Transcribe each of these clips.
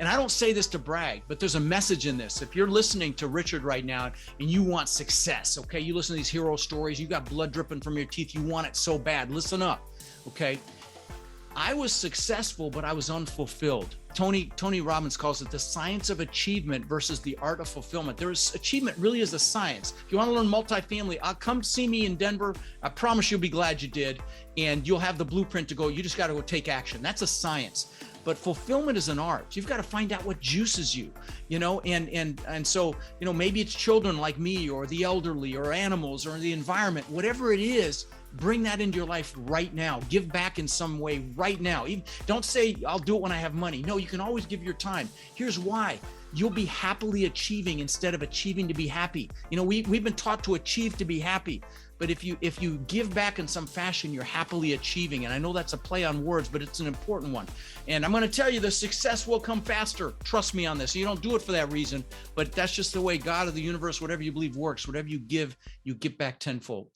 And I don't say this to brag, but there's a message in this. If you're listening to Richard right now and you want success, okay, you listen to these hero stories, you got blood dripping from your teeth, you want it so bad, listen up, okay? I was successful, but I was unfulfilled. Tony Robbins calls it the science of achievement versus the art of fulfillment. Achievement really is a science. If you want to learn multifamily, come see me in Denver. I promise you'll be glad you did. And you'll have the blueprint to go. You just got to go take action. That's a science. But fulfillment is an art. You've got to find out what juices you, and so, maybe it's children like me or the elderly or animals or the environment, whatever it is. Bring that into your life right now. Give back in some way right now. Don't say, I'll do it when I have money. No, you can always give your time. Here's why. You'll be happily achieving instead of achieving to be happy. We've been taught to achieve to be happy. But if you give back in some fashion, you're happily achieving. And I know that's a play on words, but it's an important one. And I'm going to tell you, the success will come faster. Trust me on this. You don't do it for that reason, but that's just the way God or the universe, whatever you believe works. Whatever you give back tenfold.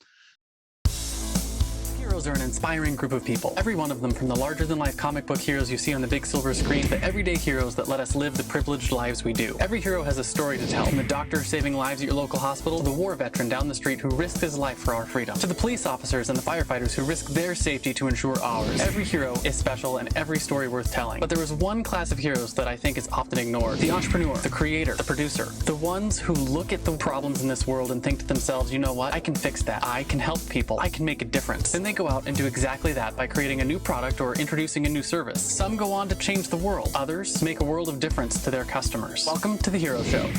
Heroes are an inspiring group of people. Every one of them, from the larger-than-life comic book heroes you see on the big silver screen, to everyday heroes that let us live the privileged lives we do. Every hero has a story to tell, from the doctor saving lives at your local hospital, to the war veteran down the street who risked his life for our freedom, to the police officers and the firefighters who risk their safety to ensure ours. Every hero is special and every story worth telling. But there is one class of heroes that I think is often ignored: the entrepreneur, the creator, the producer. The ones who look at the problems in this world and think to themselves, you know what, I can fix that. I can help people. I can make a difference. Then they go out and do exactly that by creating a new product or introducing a new service. Some go on to change the world. Others make a world of difference to their customers. Welcome to The Hero Show.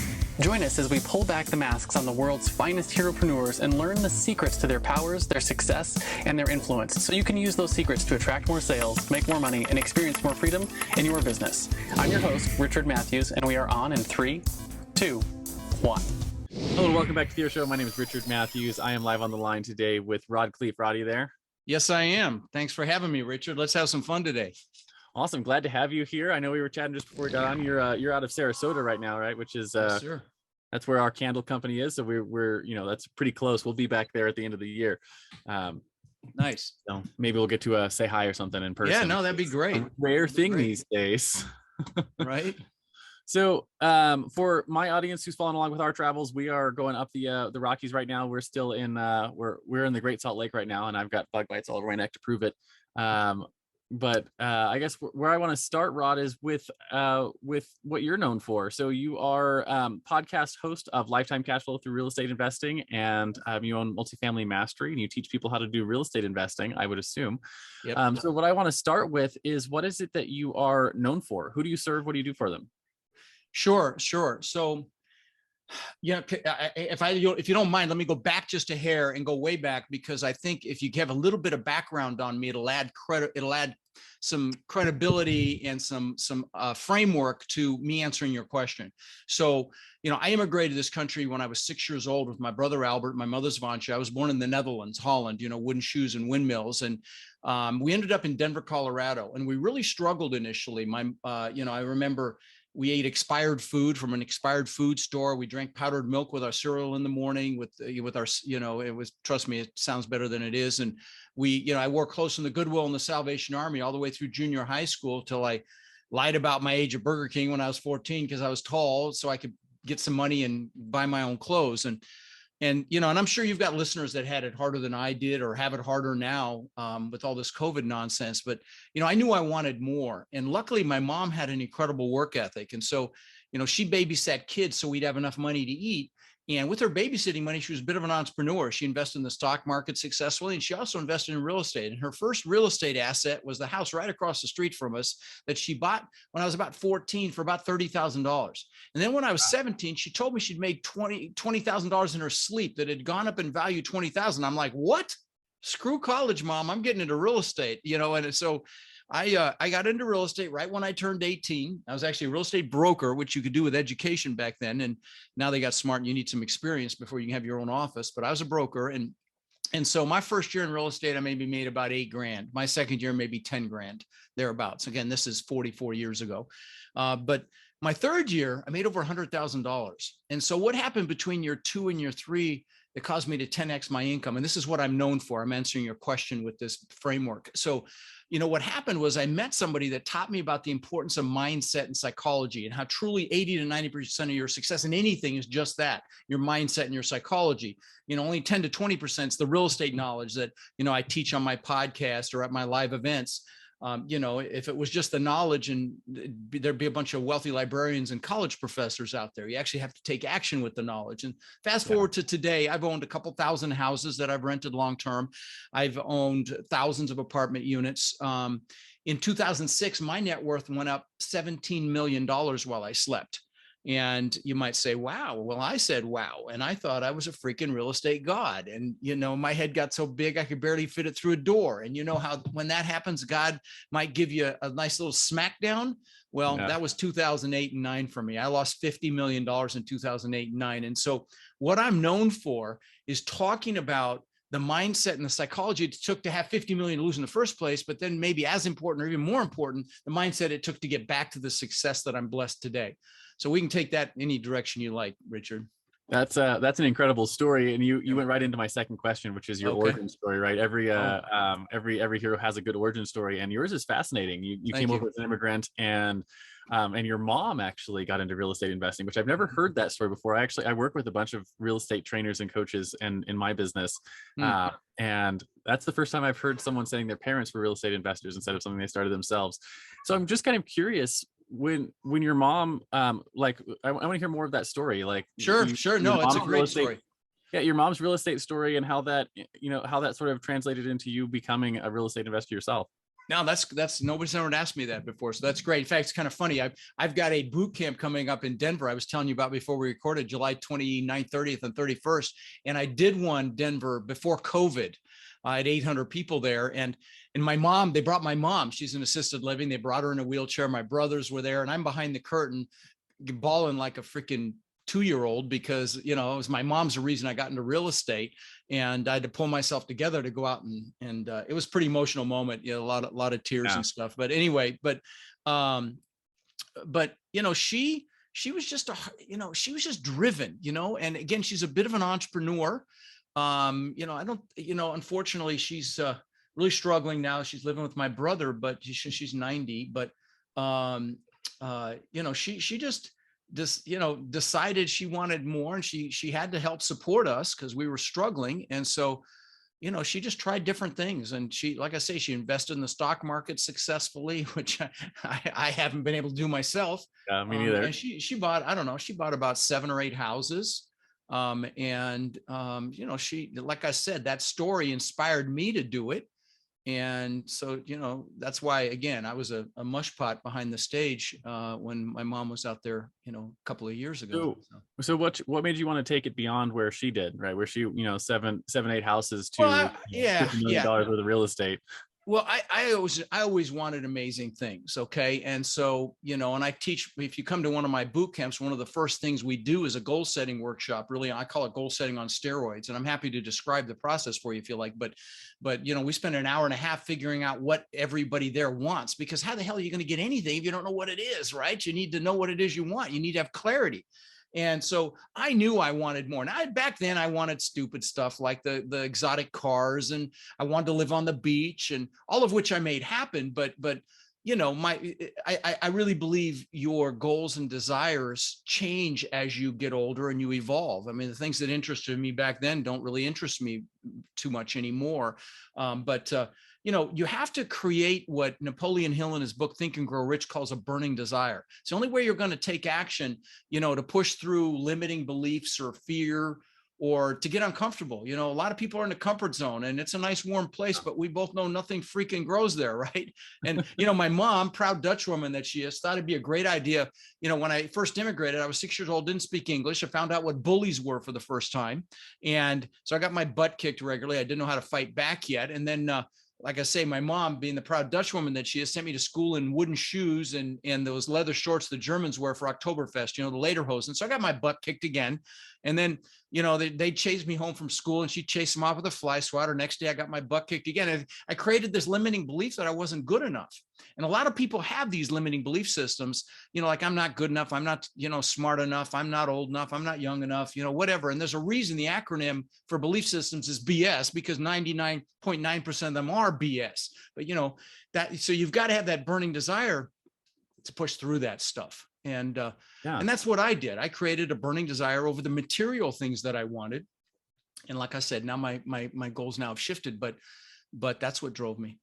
Join us as we pull back the masks on the world's finest heropreneurs and learn the secrets to their powers, their success, and their influence, so you can use those secrets to attract more sales, make more money, and experience more freedom in your business. I'm your host, Richard Matthews, and we are on in 3, 2, 1. Hello, and welcome back to The Hero Show. My name is Richard Matthews. I am live on the line today with Rod Khleif. Rod, are you there? Yes, I am. Thanks for having me, Richard. Let's have some fun today. Awesome. Glad to have you here. I know we were chatting just before we got on. You're out of Sarasota right now, right? Which is yes, sir. That's where our candle company is. So we're that's pretty close. We'll be back there at the end of the year. Nice. So maybe we'll get to say hi or something in person. Yeah, no, that'd be great. A rare thing these days. Right. So for my audience who's following along with our travels, we are going up the Rockies right now. We're still in we're in the Great Salt Lake right now, and I've got bug bites all over my neck to prove it. But I guess where I want to start, Rod, is with what you're known for. So you are podcast host of Lifetime Cash Flow Through Real Estate Investing, and you own Multifamily Mastery, and you teach people how to do real estate investing, I would assume. Yep. So what I want to start with is, what is it that you are known for? Who do you serve? What do you do for them? Sure. So, if you don't mind, let me go back just a hair and go way back, because I think if you have a little bit of background on me, it'll add credit. It'll add some credibility and some framework to me answering your question. So, I immigrated to this country when I was 6 years old with my brother Albert, my mother's Vansha. I was born in the Netherlands, Holland, wooden shoes and windmills. And we ended up in Denver, Colorado, and we really struggled initially. I remember we ate expired food from an expired food store. We drank powdered milk with our cereal in the morning with our, it was, trust me, it sounds better than it is. And I wore clothes from the Goodwill and the Salvation Army all the way through junior high school till I lied about my age at Burger King when I was 14 because I was tall, so I could get some money and buy my own clothes. And I'm sure you've got listeners that had it harder than I did or have it harder now with all this COVID nonsense. But, I knew I wanted more. And luckily, my mom had an incredible work ethic. And so, she babysat kids so we'd have enough money to eat. And with her babysitting money, she was a bit of an entrepreneur. She invested in the stock market successfully, and she also invested in real estate. And her first real estate asset was the house right across the street from us that she bought when I was about 14 for about $30,000. And then when I was 17, she told me she'd made $20,000 in her sleep, that had gone up in value $20,000. I'm like, what? Screw college, Mom. I'm getting into real estate, and so I got into real estate right when I turned 18. I was actually a real estate broker, which you could do with education back then. And now they got smart and you need some experience before you can have your own office. But I was a broker. And so my first year in real estate, I maybe made about $8,000. My second year, maybe $10,000 thereabouts. Again, this is 44 years ago. But my third year, I made over $100,000. And so what happened between year 2 and year 3 that caused me to 10x my income. And this is what I'm known for. I'm answering your question with this framework. So, what happened was I met somebody that taught me about the importance of mindset and psychology, and how truly 80 to 90% of your success in anything is just that, your mindset and your psychology. Only 10 to 20% is the real estate knowledge that, I teach on my podcast or at my live events. If it was just the knowledge, and there'd be a bunch of wealthy librarians and college professors out there. You actually have to take action with the knowledge. And fast forward to today, I've owned a couple thousand houses that I've rented long-term. I've owned thousands of apartment units. In 2006, my net worth went up $17 million while I slept. And you might say, wow. Well, I said, wow. And I thought I was a freaking real estate god. And, my head got so big, I could barely fit it through a door. And how, when that happens, God might give you a nice little smackdown. Well, that was 2008 and 9 for me. I lost $50 million in 2008 and 9. And so what I'm known for is talking about the mindset and the psychology it took to have 50 million to lose in the first place, but then maybe as important or even more important, the mindset it took to get back to the success that I'm blessed today. So we can take that any direction you like, Richard. That's an incredible story, and you went right into my second question, which is your origin story, right? Every hero has a good origin story, and yours is fascinating. You came over as an immigrant, and your mom actually got into real estate investing, which I've never heard that story before. I work with a bunch of real estate trainers and coaches in my business, and that's the first time I've heard someone saying their parents were real estate investors instead of something they started themselves. So I'm just kind of curious, when your mom, I want to hear more of that story. Like, sure. No, it's a great story. Yeah, your mom's real estate story, and how that sort of translated into you becoming a real estate investor yourself. No, that's nobody's ever asked me that before. So that's great. In fact, it's kind of funny. I've got a boot camp coming up in Denver. I was telling you about before we recorded, July 29th, 30th, and 31st. And I did one Denver before COVID. I had 800 people there. And my mom, they brought my mom. She's in assisted living. They brought her in a wheelchair. My brothers were there, and I'm behind the curtain bawling like a freaking 2-year-old because, it was my mom's the reason I got into real estate, and I had to pull myself together to go out and it was a pretty emotional moment, a lot of tears and stuff. But anyway, she was just she was just driven, and again, she's a bit of an entrepreneur. Unfortunately, she's really struggling now. She's living with my brother, but she's 90, but she just decided she wanted more, and she had to help support us because we were struggling. And so, she just tried different things. And she, like I say, she invested in the stock market successfully, which I haven't been able to do myself. Me neither. And she bought about 7 or 8 houses. She, like I said, that story inspired me to do it. And so, that's why, again, I was a mush pot behind the stage when my mom was out there, a couple of years ago. So what made you want to take it beyond where she did, right? Where she, 7, 8 houses to $50 million worth of real estate. Well, I always wanted amazing things. Okay. And so, and I teach, if you come to one of my boot camps, one of the first things we do is a goal setting workshop. Really, I call it goal setting on steroids. And I'm happy to describe the process for you if you like, but we spend an hour and a half figuring out what everybody there wants, because how the hell are you going to get anything if you don't know what it is, right? You need to know what it is you want. You need to have clarity. And so I knew I wanted more. Now, back then I wanted stupid stuff like the exotic cars, and I wanted to live on the beach, and all of which I made happen. But I really believe your goals and desires change as you get older and you evolve. I mean, the things that interested me back then don't really interest me too much anymore. You have to create what Napoleon Hill in his book, Think and Grow Rich, calls a burning desire. It's the only way you're going to take action, to push through limiting beliefs or fear, or to get uncomfortable. A lot of people are in the comfort zone, and it's a nice warm place, but we both know nothing freaking grows there, right? And, my mom, proud Dutch woman that she is, thought it'd be a great idea. When I first immigrated, I was 6 years old, didn't speak English. I found out what bullies were for the first time. And so I got my butt kicked regularly. I didn't know how to fight back yet. And then, like I say, my mom, being the proud Dutch woman that she is, sent me to school in wooden shoes and those leather shorts the Germans wear for Oktoberfest, the lederhosen. So I got my butt kicked again. And then, they chased me home from school, and she chased them off with a fly swatter. Next day, I got my butt kicked again. And I created this limiting belief that I wasn't good enough. And a lot of people have these limiting belief systems, like I'm not good enough. I'm not, smart enough. I'm not old enough. I'm not young enough, whatever. And there's a reason the acronym for belief systems is BS, because 99.9% of them are BS. But so you've got to have that burning desire to push through that stuff. And that's what I did. I created a burning desire over the material things that I wanted. And like I said, now my goals now have shifted, but that's what drove me.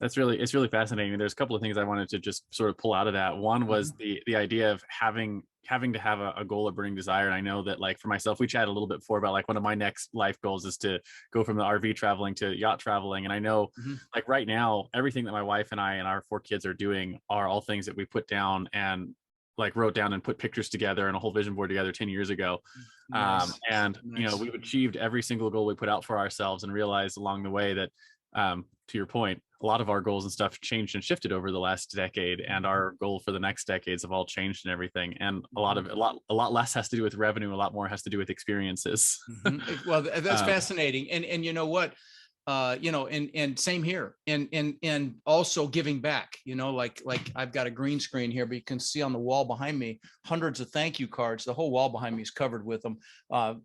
It's really fascinating. There's a couple of things I wanted to just sort of pull out of that. One was the idea of having to have a goal or burning desire. And I know that, like, for myself, we chatted a little bit before about, like, one of my next life goals is to go from the RV traveling to yacht traveling. And I know like right now, everything that my wife and I and our 4 kids are doing are all things that we put down and like wrote down and put pictures together and a whole vision board together 10 years ago. Nice. And we've achieved every single goal we put out for ourselves, and realized along the way that, to your point, a lot of our goals and stuff changed and shifted over the last decade, and our goal for the next decades have all changed and everything. And a lot less has to do with revenue. A lot more has to do with experiences. Well, that's fascinating. And you know what, and same here, and also giving back, like I've got a green screen here, but you can see on the wall behind me, hundreds of thank you cards. The whole wall behind me is covered with them,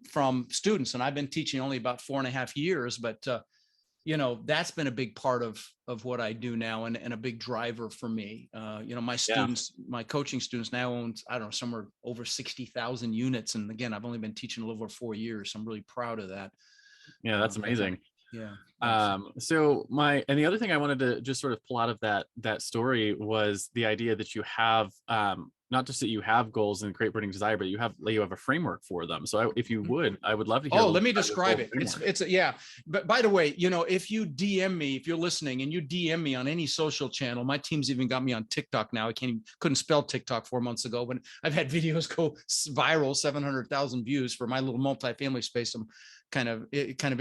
from students. And I've been teaching only about 4.5 years, but that's been a big part of what I do now, and a big driver for me. My students, my coaching students now owns, I don't know, somewhere over 60,000 units. And again, I've only been teaching a little over 4 years. So I'm really proud of that. Yeah, that's amazing. Yeah. So the other thing I wanted to just sort of pull out of that story was the idea that you have, not just that you have goals and create burning desire, but you have a framework for them. So if you would, I would love to hear. Oh, let me describe it. But by the way, if you DM me, if you're listening and you DM me on any social channel, my team's even got me on TikTok now. Couldn't spell TikTok 4 months ago, but I've had videos go viral, 700,000 views for my little multifamily space. I'm kind of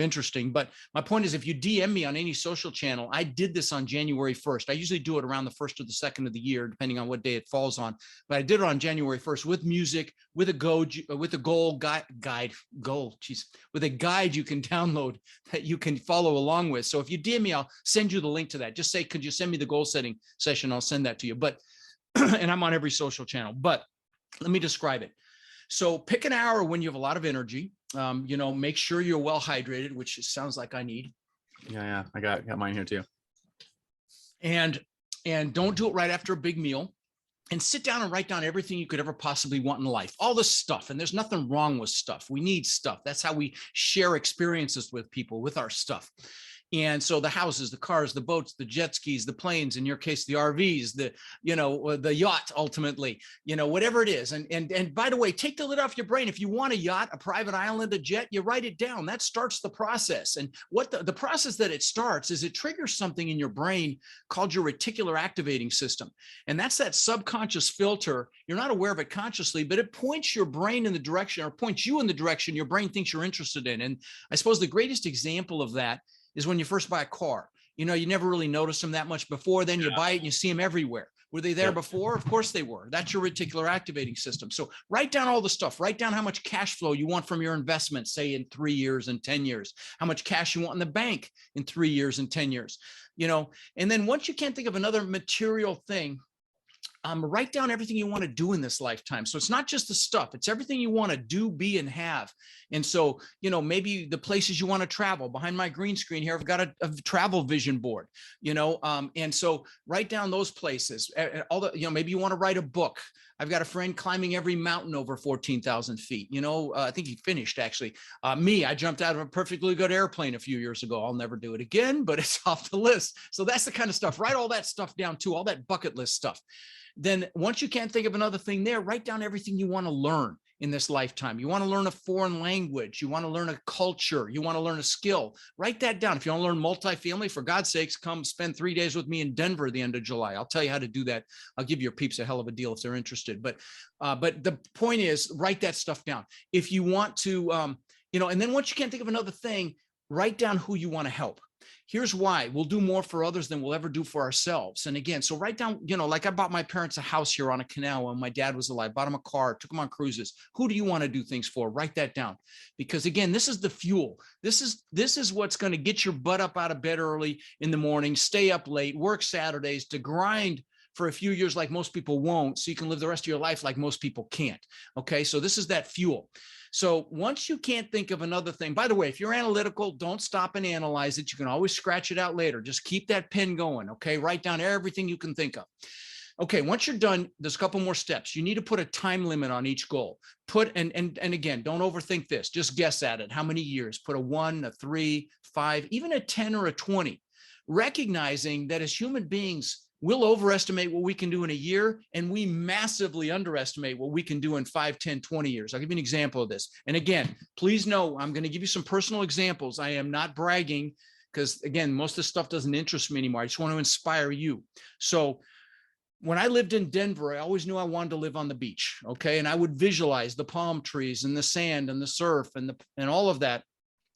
interesting. But my point is, if you DM me on any social channel, I did this on January 1st. I usually do it around the 1st or the 2nd of the year, depending on what day it falls on. But I did it on January 1st with music, with a guide you can download that you can follow along with. So if you DM me, I'll send you the link to that. Just say, could you send me the goal setting session? I'll send that to you. But, and I'm on every social channel, but let me describe it. So pick an hour when you have a lot of energy. Make sure you're well hydrated, which it sounds like I need. Yeah. I got mine here too. And don't do it right after a big meal. And sit down and write down everything you could ever possibly want in life, all the stuff. And there's nothing wrong with stuff. We need stuff. That's how we share experiences with people, with our stuff. And so the houses, the cars, the boats, the jet skis, the planes, in your case, the RVs, the yacht, ultimately, whatever it is. And by the way, take the lid off your brain. If you want a yacht, a private island, a jet, you write it down. That starts the process. And what the process that it starts is it triggers something in your brain called your reticular activating system. And that's that subconscious filter. You're not aware of it consciously, but it points your brain in the direction, or points you in the direction your brain thinks you're interested in. And I suppose the greatest example of that is when you first buy a car. You never really notice them that much before. Then you buy it and you see them everywhere. Were they there before? Of course they were. That's your reticular activating system. So write down all the stuff. Write down how much cash flow you want from your investment, say in 3 years and 10 years, how much cash you want in the bank in 3 years and 10 years, and then once you can't think of another material thing, write down everything you want to do in this lifetime. So it's not just the stuff, it's everything you want to do, be, and have. And so, maybe the places you want to travel. Behind my green screen here, I've got a travel vision board, and so write down those places. Maybe you want to write a book. I've got a friend climbing every mountain over 14,000 feet. I think he finished actually. I jumped out of a perfectly good airplane a few years ago. I'll never do it again, but it's off the list. So that's the kind of stuff. Write all that stuff down too, all that bucket list stuff. Then once you can't think of another thing there, write down everything you want to learn in this lifetime. You want to learn a foreign language. You want to learn a culture. You want to learn a skill. Write that down. If you want to learn multifamily, for God's sakes, come spend 3 days with me in Denver at the end of July. I'll tell you how to do that. I'll give your peeps a hell of a deal if they're interested. But the point is, write that stuff down. If you want to, and then once you can't think of another thing, write down who you want to help. Here's why. We'll do more for others than we'll ever do for ourselves. And again, so write down, like I bought my parents a house here on a canal when my dad was alive, bought him a car, took him on cruises. Who do you want to do things for? Write that down. Because again, this is the fuel. This is what's going to get your butt up out of bed early in the morning, stay up late, work Saturdays, to grind for a few years like most people won't, so you can live the rest of your life like most people can't. Okay, so this is that fuel. So once you can't think of another thing, by the way, if you're analytical, don't stop and analyze it. You can always scratch it out later. Just keep that pen going, okay? Write down everything you can think of. Okay, once you're done, there's a couple more steps. You need to put a time limit on each goal. And again, don't overthink this. Just guess at it. How many years? Put a 1, a 3, 5, even a 10 or a 20. Recognizing that as human beings, we'll overestimate what we can do in a year, and we massively underestimate what we can do in 5, 10, 20 years. I'll give you an example of this. And again, please know, I'm going to give you some personal examples. I am not bragging because, again, most of this stuff doesn't interest me anymore. I just want to inspire you. So when I lived in Denver, I always knew I wanted to live on the beach, okay? And I would visualize the palm trees and the sand and the surf and all of that.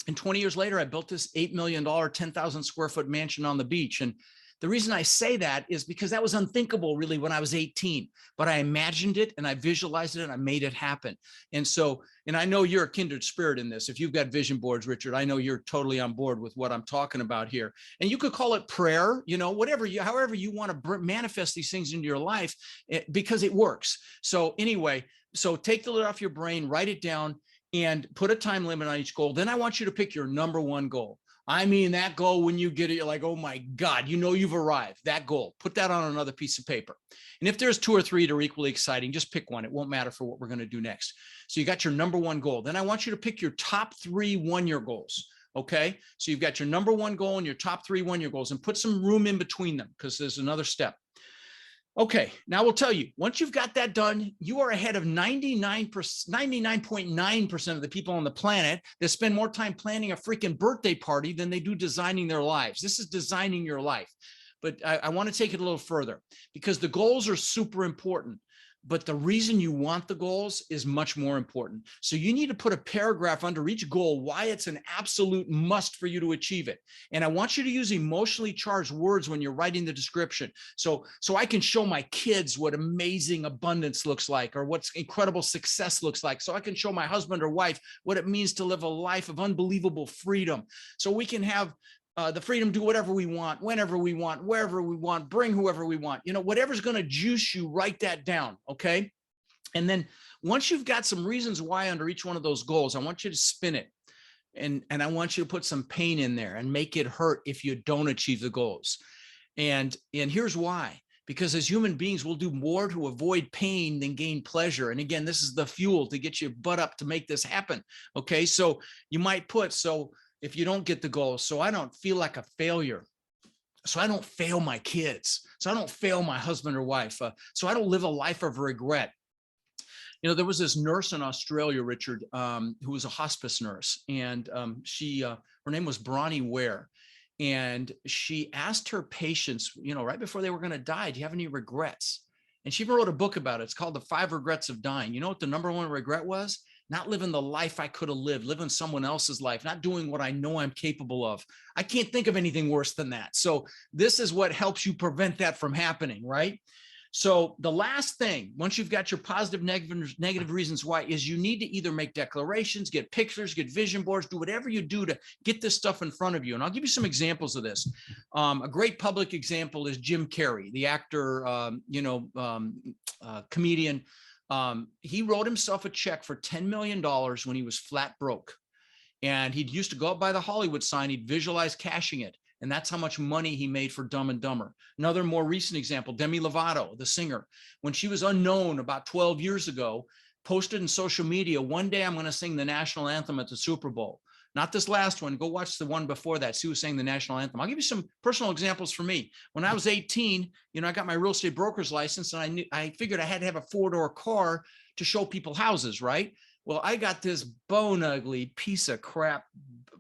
And 20 years later, I built this $8 million, 10,000 square foot mansion on the beach. And the reason I say that is because that was unthinkable really when I was 18, but I imagined it and I visualized it and I made it happen. And so, and I know you're a kindred spirit in this. If you've got vision boards, Richard, I know you're totally on board with what I'm talking about here. And you could call it prayer, however you want to manifest these things into your life, because it works. So anyway, so take the lid off your brain, write it down, and put a time limit on each goal. Then I want you to pick your number one goal. I mean, that goal, when you get it, you're like, oh my God, you've arrived. That goal, put that on another piece of paper. And if there's 2 or 3 that are equally exciting, just pick one. It won't matter for what we're going to do next. So you got your number one goal. Then I want you to pick your top 3 one-year goals. Okay. So you've got your number one goal and your top 3 one-year goals, and put some room in between them because there's another step. Okay, now we'll tell you, once you've got that done, you are ahead of 99.9% of the people on the planet that spend more time planning a freaking birthday party than they do designing their lives. This is designing your life. But I want to take it a little further, because the goals are super important. But the reason you want the goals is much more important. So you need to put a paragraph under each goal why it's an absolute must for you to achieve it. And I want you to use emotionally charged words when you're writing the description. So I can show my kids what amazing abundance looks like, or what incredible success looks like. So I can show my husband or wife what it means to live a life of unbelievable freedom. So we can have the freedom to do whatever we want, whenever we want, wherever we want, bring whoever we want, whatever's going to juice you, write that down. Okay. And then once you've got some reasons why under each one of those goals, I want you to spin it. And I want you to put some pain in there and make it hurt if you don't achieve the goals. And here's why. Because as human beings, we'll do more to avoid pain than gain pleasure. And again, this is the fuel to get your butt up to make this happen. Okay. So you might put, if you don't get the goals, so I don't feel like a failure, so I don't fail my kids, so I don't fail my husband or wife, so I don't live a life of regret. There was this nurse in Australia, Richard, who was a hospice nurse, and her name was Bronnie Ware, and she asked her patients, right before they were going to die, do you have any regrets? And she wrote a book about it. It's called The 5 Regrets of Dying. You know what the number one regret was? Not living the life I could have lived, living someone else's life, not doing what I know I'm capable of. I can't think of anything worse than that. So this is what helps you prevent that from happening, right? So the last thing, once you've got your positive, negative reasons why, is you need to either make declarations, get pictures, get vision boards, do whatever you do to get this stuff in front of you. And I'll give you some examples of this. A great public example is Jim Carrey, the actor, comedian. He wrote himself a check for $10 million when he was flat broke. And he used to go up by the Hollywood sign, he'd visualize cashing it. And that's how much money he made for Dumb and Dumber. Another more recent example, Demi Lovato, the singer, when she was unknown about 12 years ago, posted in social media, one day I'm going to sing the national anthem at the Super Bowl. Not this last one. Go watch the one before that. See who sang the national anthem. I'll give you some personal examples for me. When I was 18, I got my real estate broker's license, and I figured I had to have a 4-door car to show people houses, right? Well, I got this bone ugly piece of crap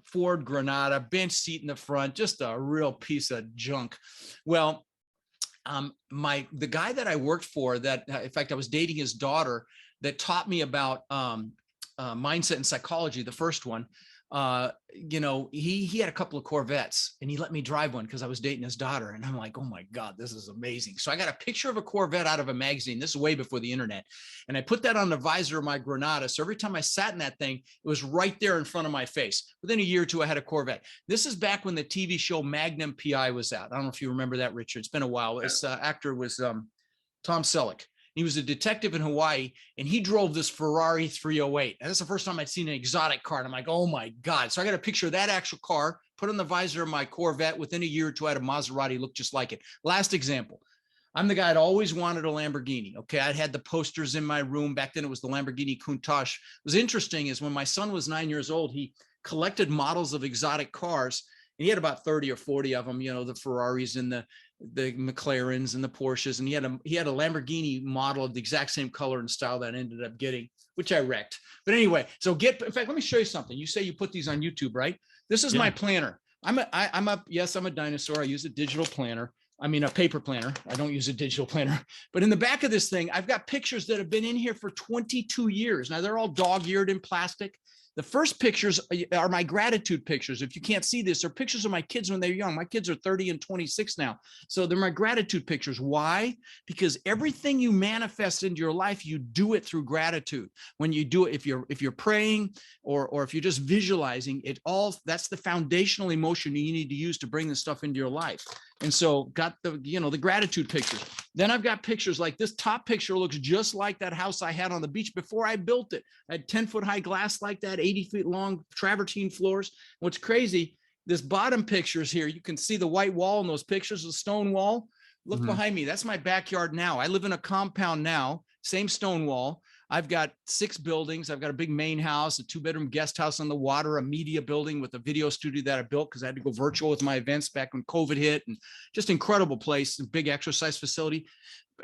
Ford Granada, bench seat in the front, just a real piece of junk. Well, the guy that I worked for, that in fact I was dating his daughter, that taught me about mindset and psychology, the first one, you know, he had a couple of Corvettes and he let me drive one because I was dating his daughter. And I'm like, oh my God, this is amazing. So I got a picture of a Corvette out of a magazine. This is way before the internet. And I put that on the visor of my Granada. So every time I sat in that thing, it was right there in front of my face. Within a year or two, I had a Corvette. This is back when the TV show Magnum PI was out. I don't know if you remember that, Richard. It's been a while. This actor was Tom Selleck. He was a detective in Hawaii, and he drove this Ferrari 308. And that's the first time I'd seen an exotic car. And I'm like, oh my God. So I got a picture of that actual car, put on the visor of my Corvette. Within a year or two, I had a Maserati, looked just like it. Last example. I'm the guy that always wanted a Lamborghini. Okay. I had the posters in my room. Back then it was the Lamborghini Countach. What was interesting is when my son was 9 years old, he collected models of exotic cars. And he had about 30 or 40 of them, you know, the Ferraris and the McLarens and the Porsches. And he had a Lamborghini model of the exact same color and style that I ended up getting, which I wrecked. But anyway, so in fact, let me show you something. You say you put these on YouTube, right? This is my planner. Yes, I'm a dinosaur. I use a digital planner. I mean, a paper planner. I don't use a digital planner, but in the back of this thing, I've got pictures that have been in here for 22 years. Now they're all dog-eared in plastic. The first pictures are my gratitude pictures. If you can't see this, they're pictures of my kids when they're young. My kids are 30 and 26 now. So they're my gratitude pictures. Why? Because everything you manifest into your life, you do it through gratitude. When you do it, if you're praying or if you're just visualizing it all, that's the foundational emotion you need to use to bring this stuff into your life. And so got the gratitude pictures. Then I've got pictures like this top picture looks just like that house I had on the beach before I built it. I had 10-foot high glass like that, 80 feet long travertine floors. What's crazy, this bottom pictures here, you can see the white wall in those pictures, the stone wall. Look behind me. That's my backyard now. I live in a compound now, same stone wall. I've got 6 buildings. I've got a big main house, a 2-bedroom guest house on the water, a media building with a video studio that I built because I had to go virtual with my events back when COVID hit, and just incredible place, big exercise facility.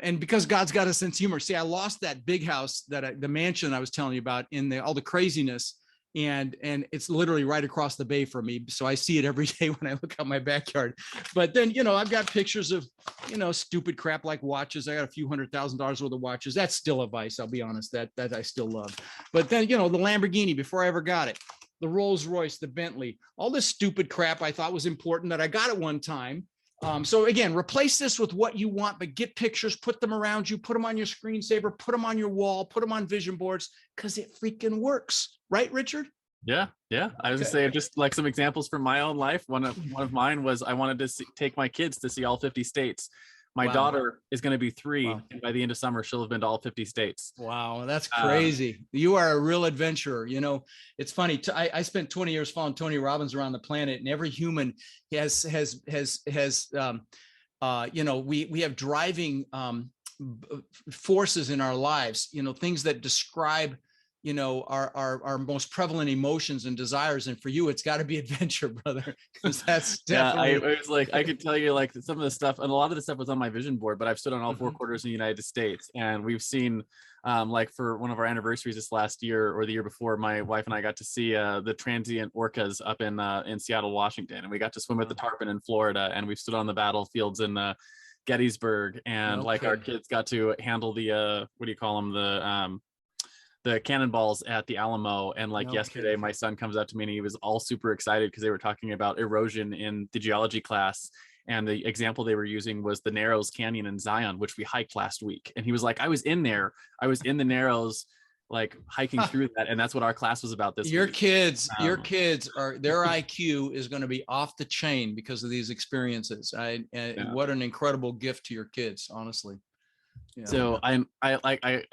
And because God's got a sense of humor, see, I lost that big house, the mansion I was telling you about in all the craziness. And it's literally right across the bay from me. So I see it every day when I look out my backyard. But then, I've got pictures of, stupid crap like watches. I got a few $100,000 worth of watches. That's still a vice. I'll be honest, that I still love. But then, the Lamborghini before I ever got it, the Rolls Royce, the Bentley, all this stupid crap I thought was important that I got at one time. So again, replace this with what you want, but get pictures, put them around you, put them on your screensaver, put them on your wall, put them on vision boards, because it freaking works. Right, Richard? Yeah. I was gonna say just like some examples from my own life. One of mine was I wanted to take my kids to see all 50 states. My daughter is going to be 3, and by the end of summer, she'll have been to all 50 states. Wow, that's crazy. You are a real adventurer. It's funny. I spent 20 years following Tony Robbins around the planet, and every human has we have driving forces in our lives. Things that describe our most prevalent emotions and desires. And for you, it's got to be adventure, brother, because that's definitely. I was like, I could tell you like some of the stuff, and a lot of the stuff was on my vision board, but I've stood on all 4 quarters in the United States, and we've seen like for one of our anniversaries this last year or the year before, my wife and I got to see the transient orcas up in Seattle, Washington, and we got to swim at the Tarpon in Florida, and we've stood on the battlefields in Gettysburg, and like our kids got to handle the what do you call them, the cannonballs at the Alamo. And like yesterday, my son comes up to me and he was all super excited because they were talking about erosion in the geology class. And the example they were using was the Narrows Canyon in Zion, which we hiked last week. And he was like, I was in there. I was in the Narrows, like hiking through that. And that's what our class was about this week. Your kids their IQ is going to be off the chain because of these experiences. What an incredible gift to your kids, honestly. Yeah. So I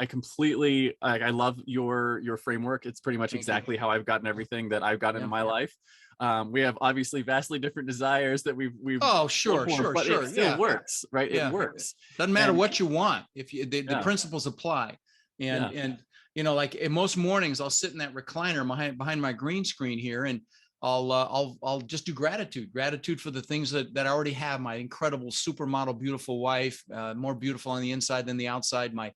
completely I love your framework. It's pretty much exactly how I've gotten everything that I've gotten in my life. We have obviously vastly different desires that we've sure. It still works, right? It works. Doesn't matter what you want if you the principles apply. And like in most mornings I'll sit in that recliner behind my green screen here, and I'll just do gratitude for the things that I already have. My incredible supermodel, beautiful wife, more beautiful on the inside than the outside, my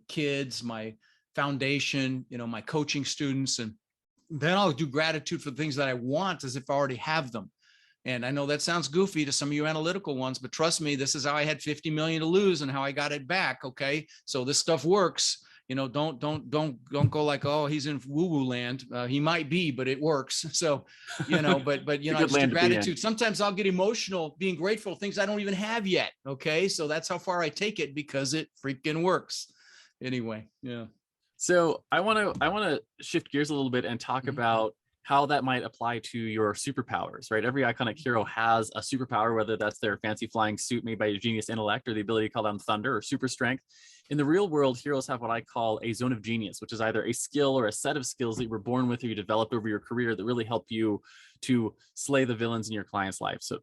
kids, my foundation, my coaching students. And then I'll do gratitude for the things that I want as if I already have them. And I know that sounds goofy to some of you analytical ones, but trust me, this is how I had 50 million to lose and how I got it back. Okay. So this stuff works. don't go like, oh, he's in woo woo land. He might be, but it works. So, but just a gratitude. Sometimes I'll get emotional being grateful for things I don't even have yet. Okay. So that's how far I take it, because it freaking works anyway. Yeah. So I want to shift gears a little bit and talk about how that might apply to your superpowers, right? Every iconic hero has a superpower, whether that's their fancy flying suit made by a genius intellect or the ability to call down thunder or super strength. In the real world, heroes have what I call a zone of genius, which is either a skill or a set of skills that you were born with or you developed over your career that really help you to slay the villains in your client's life. So,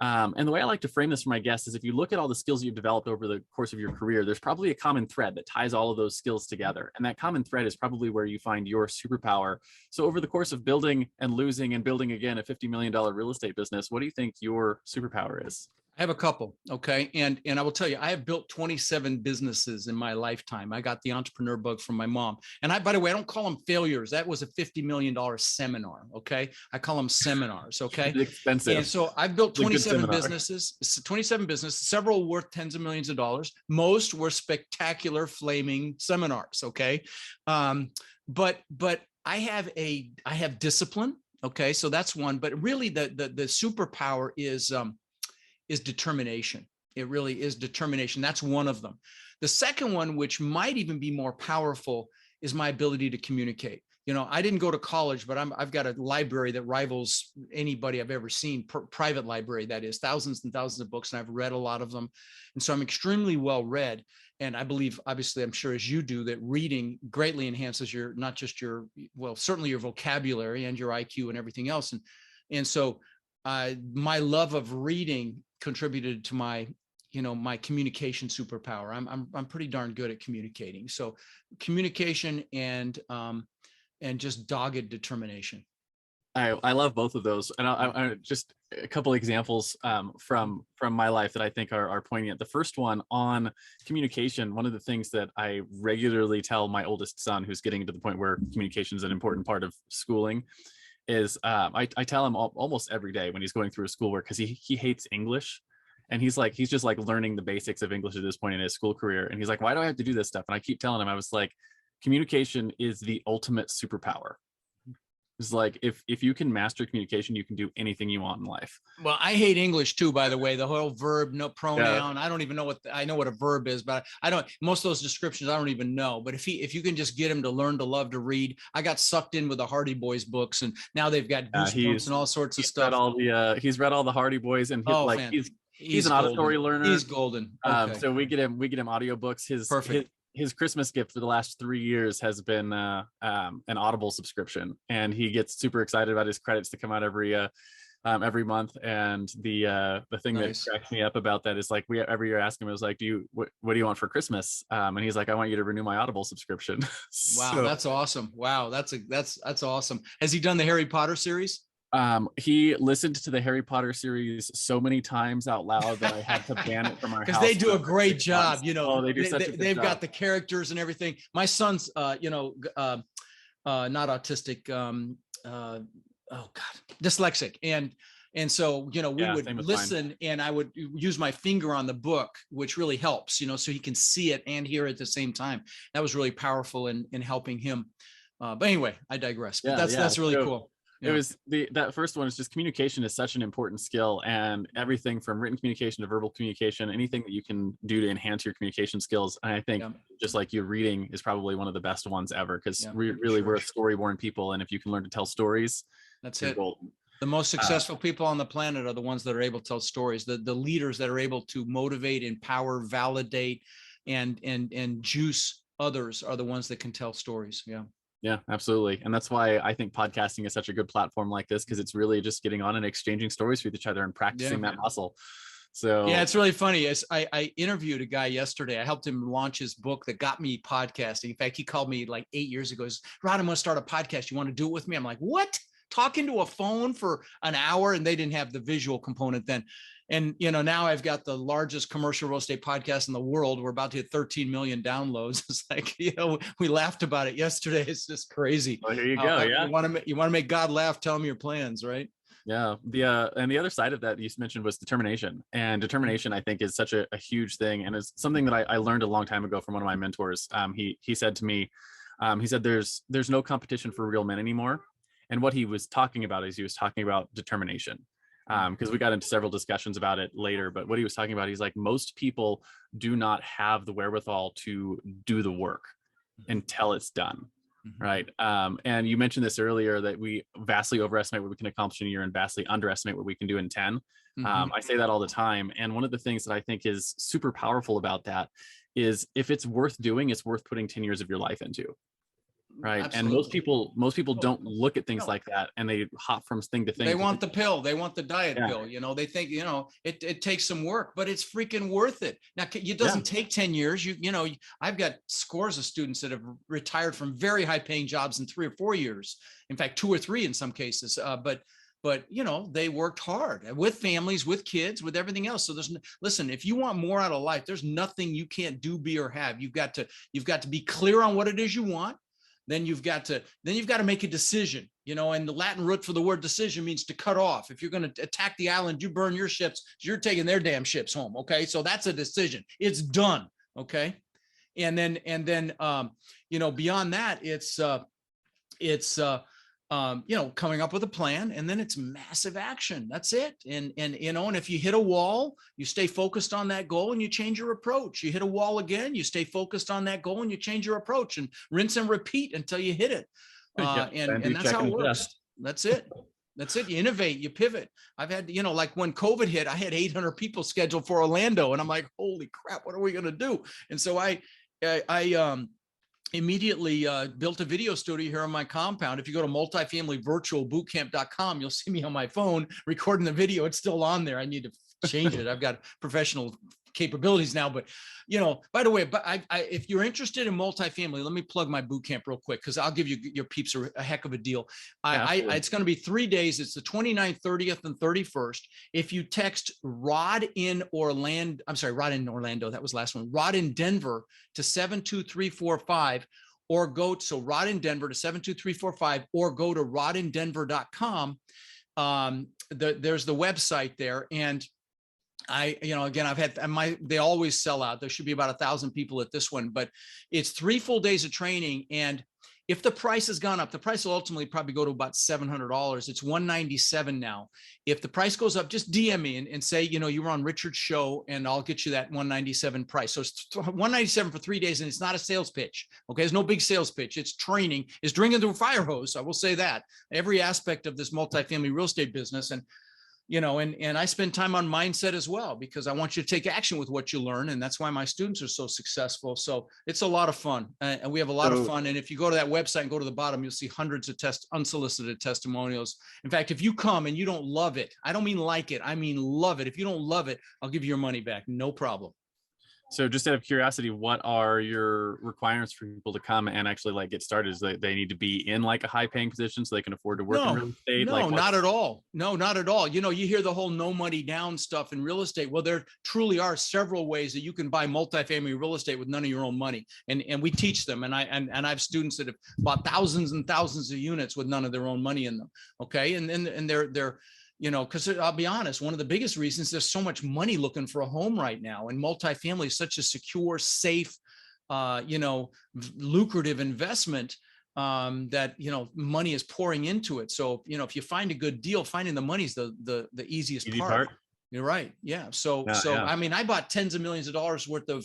and the way I like to frame this for my guests is, if you look at all the skills you've developed over the course of your career, there's probably a common thread that ties all of those skills together. And that common thread is probably where you find your superpower. So over the course of building and losing and building again a $50 million real estate business, what do you think your superpower is? I have a couple. Okay. And I will tell you, I have built 27 businesses in my lifetime. I got the entrepreneur bug from my mom. And by the way, I don't call them failures. That was a $50 million seminar. Okay. I call them seminars. Okay. It's expensive. And so I've built 27 businesses, several worth tens of millions of dollars. Most were spectacular flaming seminars. Okay. But I have discipline. Okay. So that's one, but really the superpower is determination. It really is determination. That's one of them. The second one, which might even be more powerful, is my ability to communicate. I didn't go to college, but I've got a library that rivals anybody I've ever seen, private library, that is, thousands and thousands of books, and I've read a lot of them. And so I'm extremely well read. And I believe, obviously, I'm sure as you do, that reading greatly enhances not just certainly your vocabulary and your IQ and everything else. And so my love of reading contributed to my communication superpower. I'm pretty darn good at communicating. So communication and just dogged determination. I love both of those. And I just a couple of examples from my life that I think are poignant. The first one on communication, one of the things that I regularly tell my oldest son, who's getting to the point where communication is an important part of schooling, is I tell him almost every day when he's going through his schoolwork, because he hates English. And he's just like learning the basics of English at this point in his school career. And he's like, why do I have to do this stuff? And I keep telling him, I was like, communication is the ultimate superpower. It's like, if you can master communication, you can do anything you want in life. Well, I hate English too, by the way, the whole verb, no pronoun. Yeah. I don't even know I know what a verb is, but I don't, most of those descriptions, I don't even know. But if you can just get him to learn to love to read, I got sucked in with the Hardy Boys books, and now they've got Goosebumps and all sorts of stuff. He's read all the Hardy Boys, and he's an auditory learner. He's golden. Okay. So we get him audiobooks. His Christmas gift for the last 3 years has been an Audible subscription, and he gets super excited about his credits to come out every month. And the thing that cracks me up about that is, like, we every year ask him, it was like, what do you want for Christmas? And he's like, I want you to renew my Audible subscription. Wow, so, that's awesome. Wow, that's awesome. Has he done the Harry Potter series? He listened to the Harry Potter series so many times out loud that I had to ban it from our house. Because they do a great job, they do such a good they've job. Got the characters and everything. My son's, not autistic, dyslexic, and so we would listen, and I would use my finger on the book, which really helps, so he can see it and hear it at the same time. That was really powerful in helping him. But anyway, I digress. But that's really cool. Yeah. It was that first one is just, communication is such an important skill, and everything from written communication to verbal communication, anything that you can do to enhance your communication skills. And I think just like you, reading is probably one of the best ones ever, because we're a story-born people. And if you can learn to tell stories, that's it. Golden. The most successful people on the planet are the ones that are able to tell stories. The leaders that are able to motivate, empower, validate, and juice others are the ones that can tell stories. Yeah. Yeah, absolutely. And that's why I think podcasting is such a good platform like this, because it's really just getting on and exchanging stories with each other and practicing that muscle. So yeah, it's really funny. I interviewed a guy yesterday. I helped him launch his book that got me podcasting. In fact, he called me like 8 years ago. He says, Rod, I'm going to start a podcast. You want to do it with me? I'm like, what? Talking to a phone for an hour? And they didn't have the visual component then. And, now I've got the largest commercial real estate podcast in the world. We're about to hit 13 million downloads. It's like, we laughed about it yesterday. It's just crazy. Well, here you go. Yeah. You want to make God laugh, tell him your plans, right? Yeah. And the other side of that you mentioned was determination. And determination, I think, is such a huge thing. And it's something that I learned a long time ago from one of my mentors. He said to me, he said, there's no competition for real men anymore. And what he was talking about is he was talking about determination. Because we got into several discussions about it later, but what he was talking about, he's like, most people do not have the wherewithal to do the work until it's done. Right. And you mentioned this earlier, that we vastly overestimate what we can accomplish in a year and vastly underestimate what we can do in 10. I say that all the time. And one of the things that I think is super powerful about that is, if it's worth doing, it's worth putting 10 years of your life into. Right. Absolutely. And most people don't look at things like that, and they hop from thing to thing. They want the pill. They want the diet pill. You know, they think, you know, it takes some work, but it's freaking worth it. Now, it doesn't take 10 years. You know, I've got scores of students that have retired from very high paying jobs in 3 or 4 years. In fact, 2 or 3 in some cases. But you know, they worked hard with families, with kids, with everything else. So listen, if you want more out of life, there's nothing you can't do, be, or have. You've got to be clear on what it is you want. Then you've got to make a decision, you know, and the Latin root for the word decision means to cut off. If you're going to attack the island, you burn your ships, you're taking their damn ships home. Okay. So that's a decision. It's done. Okay. And then, you know, beyond that, it's you know, coming up with a plan, and then it's massive action. That's it. And you know, and if you hit a wall, you stay focused on that goal and you change your approach. You hit a wall again, you stay focused on that goal and you change your approach, and rinse and repeat until you hit it. And that's how it works. That's it. That's it. You innovate, you pivot. I've had, you know, like when COVID hit, I had 800 people scheduled for Orlando, and I'm like, holy crap, what are we going to do? And so I immediately built a video studio here on my compound. If you go to multifamilyvirtualbootcamp.com, you'll see me on my phone recording the video. It's still on there. I need to change it. I've got professional capabilities now, but you know, by the way, but if you're interested in multifamily, let me plug my boot camp real quick, because I'll give you your peeps a heck of a deal. It's going to be 3 days. It's the 29th, 30th, and 31st. If you text Rod in Orlando, that was last one, Rod in Denver to 72345, or Rod in Denver to 72345, or go to rodindenver.com. There's the website there. And again, I've had they always sell out. There should be about 1,000 people at this one, but it's 3 full days of training. And if the price has gone up, the price will ultimately probably go to about $700. It's $197 now. If the price goes up, just DM me and say, you know, you were on Richard's show, and I'll get you that $197 price. So it's $197 for 3 days, and it's not a sales pitch. Okay, there's no big sales pitch. It's training. It's drinking through a fire hose. I will say that every aspect of this multifamily real estate business. And you know, and I spend time on mindset as well, because I want you to take action with what you learn. And that's why my students are so successful. So it's a lot of fun, and we have a lot of fun. And if you go to that website and go to the bottom, you'll see hundreds of unsolicited testimonials. In fact, if you come and you don't love it, I don't mean like it, I mean love it. If you don't love it, I'll give you your money back. No problem. So just out of curiosity, what are your requirements for people to come and actually like get started? Is they need to be in like a high paying position so they can afford to work in real estate? No, not at all. No, not at all. You know, you hear the whole no money down stuff in real estate. Well, there truly are several ways that you can buy multifamily real estate with none of your own money. And we teach them. And I have students that have bought thousands and thousands of units with none of their own money in them. Okay. And they're you know, because I'll be honest, one of the biggest reasons there's so much money looking for a home right now, and multifamily is such a secure, safe, you know, lucrative investment, that, you know, money is pouring into it. So, you know, if you find a good deal, finding the money is the easiest part. You're right. Yeah. So, I mean, I bought tens of millions of dollars worth of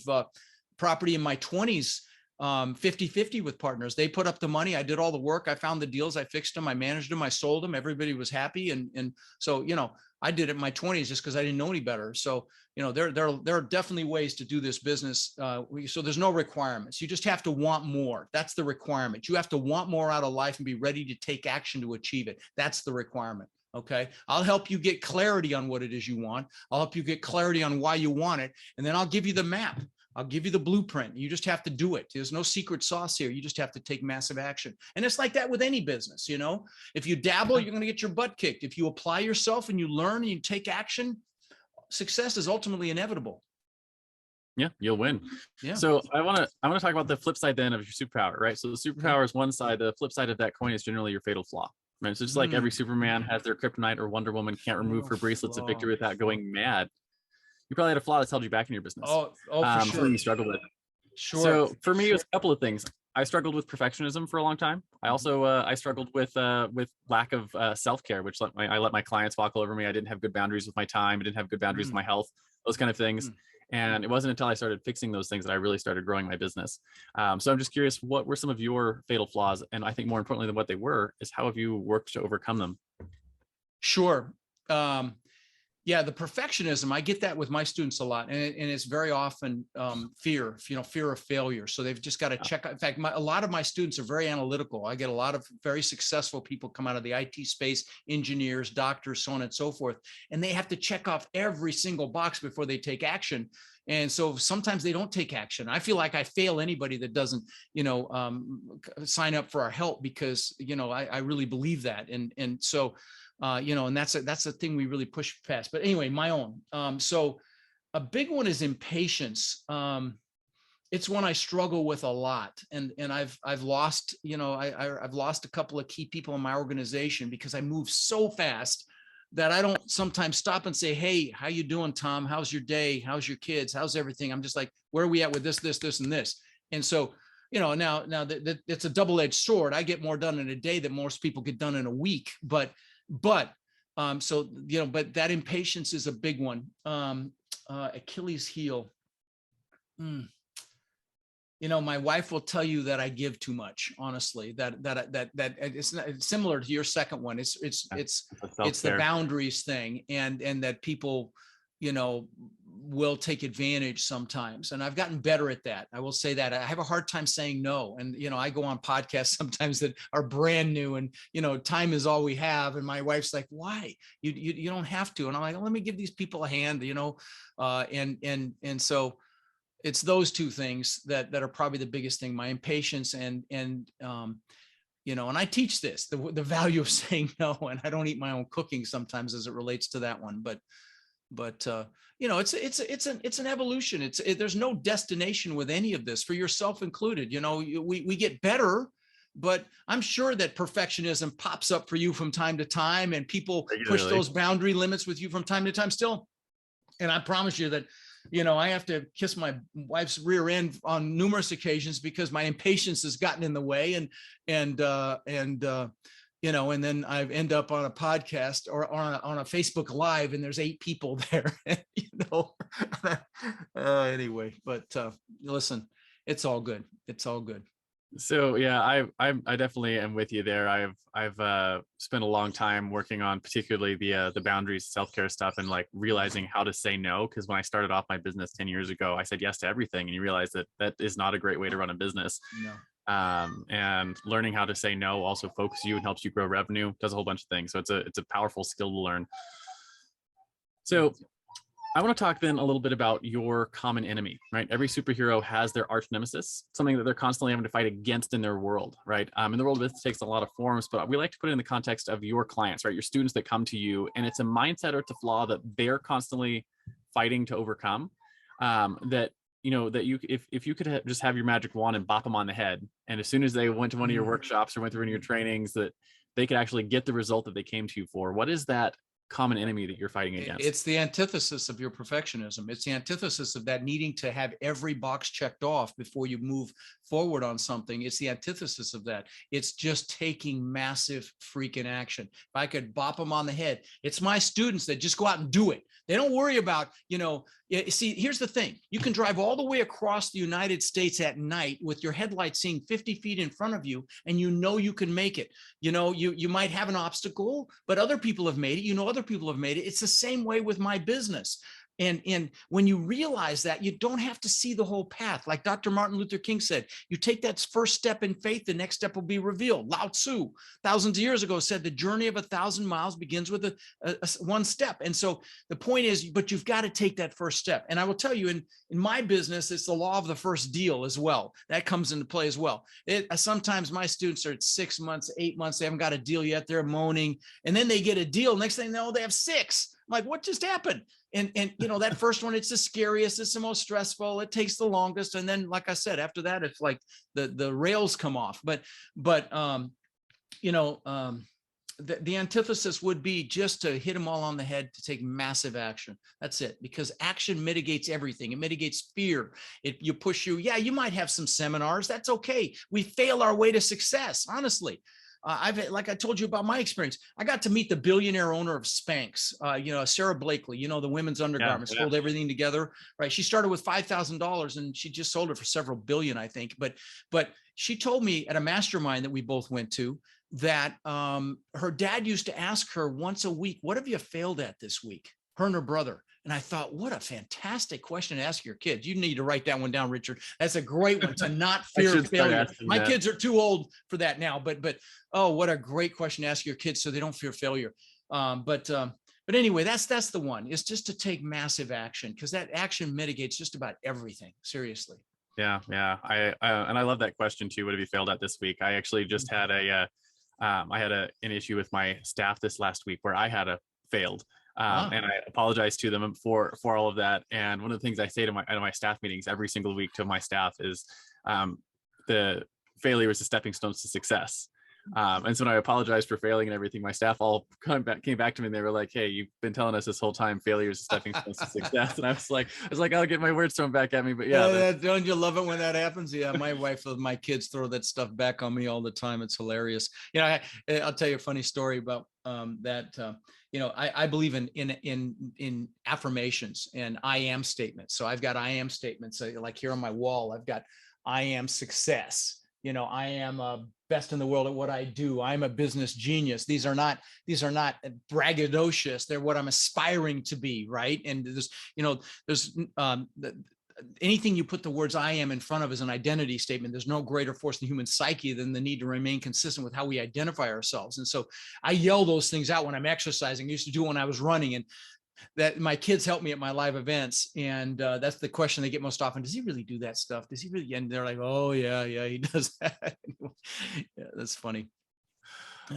property in my 20s. 50-50 with partners. They put up the money. I did all the work. I found the deals. I fixed them. I managed them. I sold them. Everybody was happy. And so, you know, I did it in my 20s just because I didn't know any better. So, you know, there are definitely ways to do this business. So there's no requirements. You just have to want more. That's the requirement. You have to want more out of life and be ready to take action to achieve it. That's the requirement. Okay. I'll help you get clarity on what it is you want. I'll help you get clarity on why you want it. And then I'll give you the map. I'll give you the blueprint. You just have to do it. There's no secret sauce here. You just have to take massive action. And it's like that with any business, you know, if you dabble, you're going to get your butt kicked. If you apply yourself and you learn and you take action, success is ultimately inevitable. Yeah, you'll win. Yeah. So I want to talk about the flip side then of your superpower, right? So the superpower is one side. The flip side of that coin is generally your fatal flaw. Right. So just like every Superman has their kryptonite, or Wonder Woman can't remove her bracelets of victory without going mad. You probably had a flaw that's held you back in your business. Oh, for sure. Something you struggled with. Sure. So for me, it was a couple of things. I struggled with perfectionism for a long time. I also I struggled with lack of self-care, which I let my clients walk all over me. I didn't have good boundaries with my time. I didn't have good boundaries with my health, those kind of things. And it wasn't until I started fixing those things that I really started growing my business. So I'm just curious, what were some of your fatal flaws? And I think more importantly than what they were is how have you worked to overcome them? Sure. Yeah, the perfectionism, I get that with my students a lot. And it's very often fear, fear of failure. So they've just got to check. In fact, a lot of my students are very analytical. I get a lot of very successful people come out of the IT space, engineers, doctors, so on and so forth. And they have to check off every single box before they take action. And so sometimes they don't take action. I feel like I fail anybody that doesn't, sign up for our help because, I really believe that. And so, and that's a thing we really push past. But anyway, my own. So a big one is impatience. It's one I struggle with a lot, and I've lost, I've lost a couple of key people in my organization because I move so fast that I don't sometimes stop and say, "Hey, how you doing, Tom? How's your day? How's your kids? How's everything?" I'm just like, "Where are we at with this, and this?" And so, now that it's a double-edged sword. I get more done in a day than most people get done in a week, but that impatience is a big one. Achilles heel. My wife will tell you that I give too much, honestly, that it's similar to your second one. It's the boundaries thing, and that people, will take advantage sometimes. And I've gotten better at that. I will say that I have a hard time saying no. And, I go on podcasts sometimes that are brand new and, time is all we have. And my wife's like, why? You don't have to. And I'm like, let me give these people a hand, and so it's those two things that are probably the biggest thing, my impatience and I teach this, the value of saying no, and I don't eat my own cooking sometimes as it relates to that one, but it's an evolution. There's no destination with any of this, for yourself included. We get better, but I'm sure that perfectionism pops up for you from time to time, and people push those boundary limits with you from time to time still. And I promise you that, I have to kiss my wife's rear end on numerous occasions because my impatience has gotten in the way, and then I end up on a podcast or on a Facebook Live, and there's 8 people there, anyway, but listen, it's all good. It's all good. So yeah, I definitely am with you there. I've spent a long time working on particularly the boundaries, self-care stuff, and like realizing how to say no. Because when I started off my business 10 years ago, I said yes to everything, and you realize that is not a great way to run a business. No. And learning how to say no also focuses you and helps you grow revenue, does a whole bunch of things. So it's a powerful skill to learn. So I want to talk then a little bit about your common enemy, right? Every superhero has their arch nemesis, something that they're constantly having to fight against in their world, right? In the world, this takes a lot of forms, but we like to put it in the context of your clients, right? Your students that come to you, and it's a mindset or it's a flaw that they're constantly fighting to overcome. That you, if you could just have your magic wand and bop them on the head, and as soon as they went to one of your workshops or went through one of your trainings, that they could actually get the result that they came to you for. What is that common enemy that you're fighting against? It's the antithesis of your perfectionism. It's the antithesis of that needing to have every box checked off before you move forward on something. It's the antithesis of that. It's just taking massive freaking action. If I could bop them on the head, it's my students that just go out and do it. They don't worry about, see, here's the thing. You can drive all the way across the United States at night with your headlights seeing 50 feet in front of you, and you can make it. You might have an obstacle, but other people have made it. Other people have made it. It's the same way with my business. And when you realize that, you don't have to see the whole path. Like Dr. Martin Luther King said, you take that first step in faith, the next step will be revealed. Lao Tzu, thousands of years ago, said the journey of 1,000 miles begins with one step. And so the point is, but you've got to take that first step. And I will tell you, in my business, it's the law of the first deal as well. That comes into play as well. Sometimes my students are at 6 months, 8 months, they haven't got a deal yet. They're moaning. And then they get a deal. Next thing they know, they have 6. I'm like, what just happened? And that first one, it's the scariest, it's the most stressful, it takes the longest. And then, like I said, after that, it's like the rails come off. But the antithesis would be just to hit them all on the head, to take massive action. That's it, because action mitigates everything. It mitigates fear. You push you. Yeah, you might have some seminars. That's okay. We fail our way to success, honestly. Like I told you about my experience, I got to meet the billionaire owner of Spanx, Sarah Blakely, the women's undergarments, hold everything together, right? She started with $5,000 and she just sold it for several billion, I think. But she told me at a mastermind that we both went to that her dad used to ask her once a week, what have you failed at this week? Her and her brother. And I thought, what a fantastic question to ask your kids. You need to write that one down, Richard. That's a great one, to not fear failure. My kids are too old for that now, but oh, what a great question to ask your kids so they don't fear failure. But anyway, that's the one, is just to take massive action, because that action mitigates just about everything. Seriously. Yeah. And I love that question too. What have you failed at this week? I actually just had an issue with my staff this last week where I had failed. And I apologize to them for all of that. And one of the things I say to my staff meetings every single week to my staff is the failure is a stepping stone to success. And so when I apologized for failing and everything, my staff all came back to me and they were like, hey, you've been telling us this whole time failure is a stepping stone to success. And I was like, I'll get my words thrown back at me. But yeah. Don't you love it when that happens? Yeah, my wife and my kids throw that stuff back on me all the time. It's hilarious. I'll tell you a funny story about that. I believe in affirmations and I am statements. So I've got I am statements. Like here on my wall, I've got I am success. I am best in the world at what I do. I'm a business genius. These are not braggadocious. They're what I'm aspiring to be, right? And there's anything you put the words I am in front of as an identity statement. There's no greater force in the human psyche than the need to remain consistent with how we identify ourselves. And so I yell those things out when I'm exercising. I used to do it when I was running, and that my kids help me at my live events. And that's the question they get most often. Does he really do that stuff? Does he really? And they're like, oh yeah, he does that. Yeah, that's funny.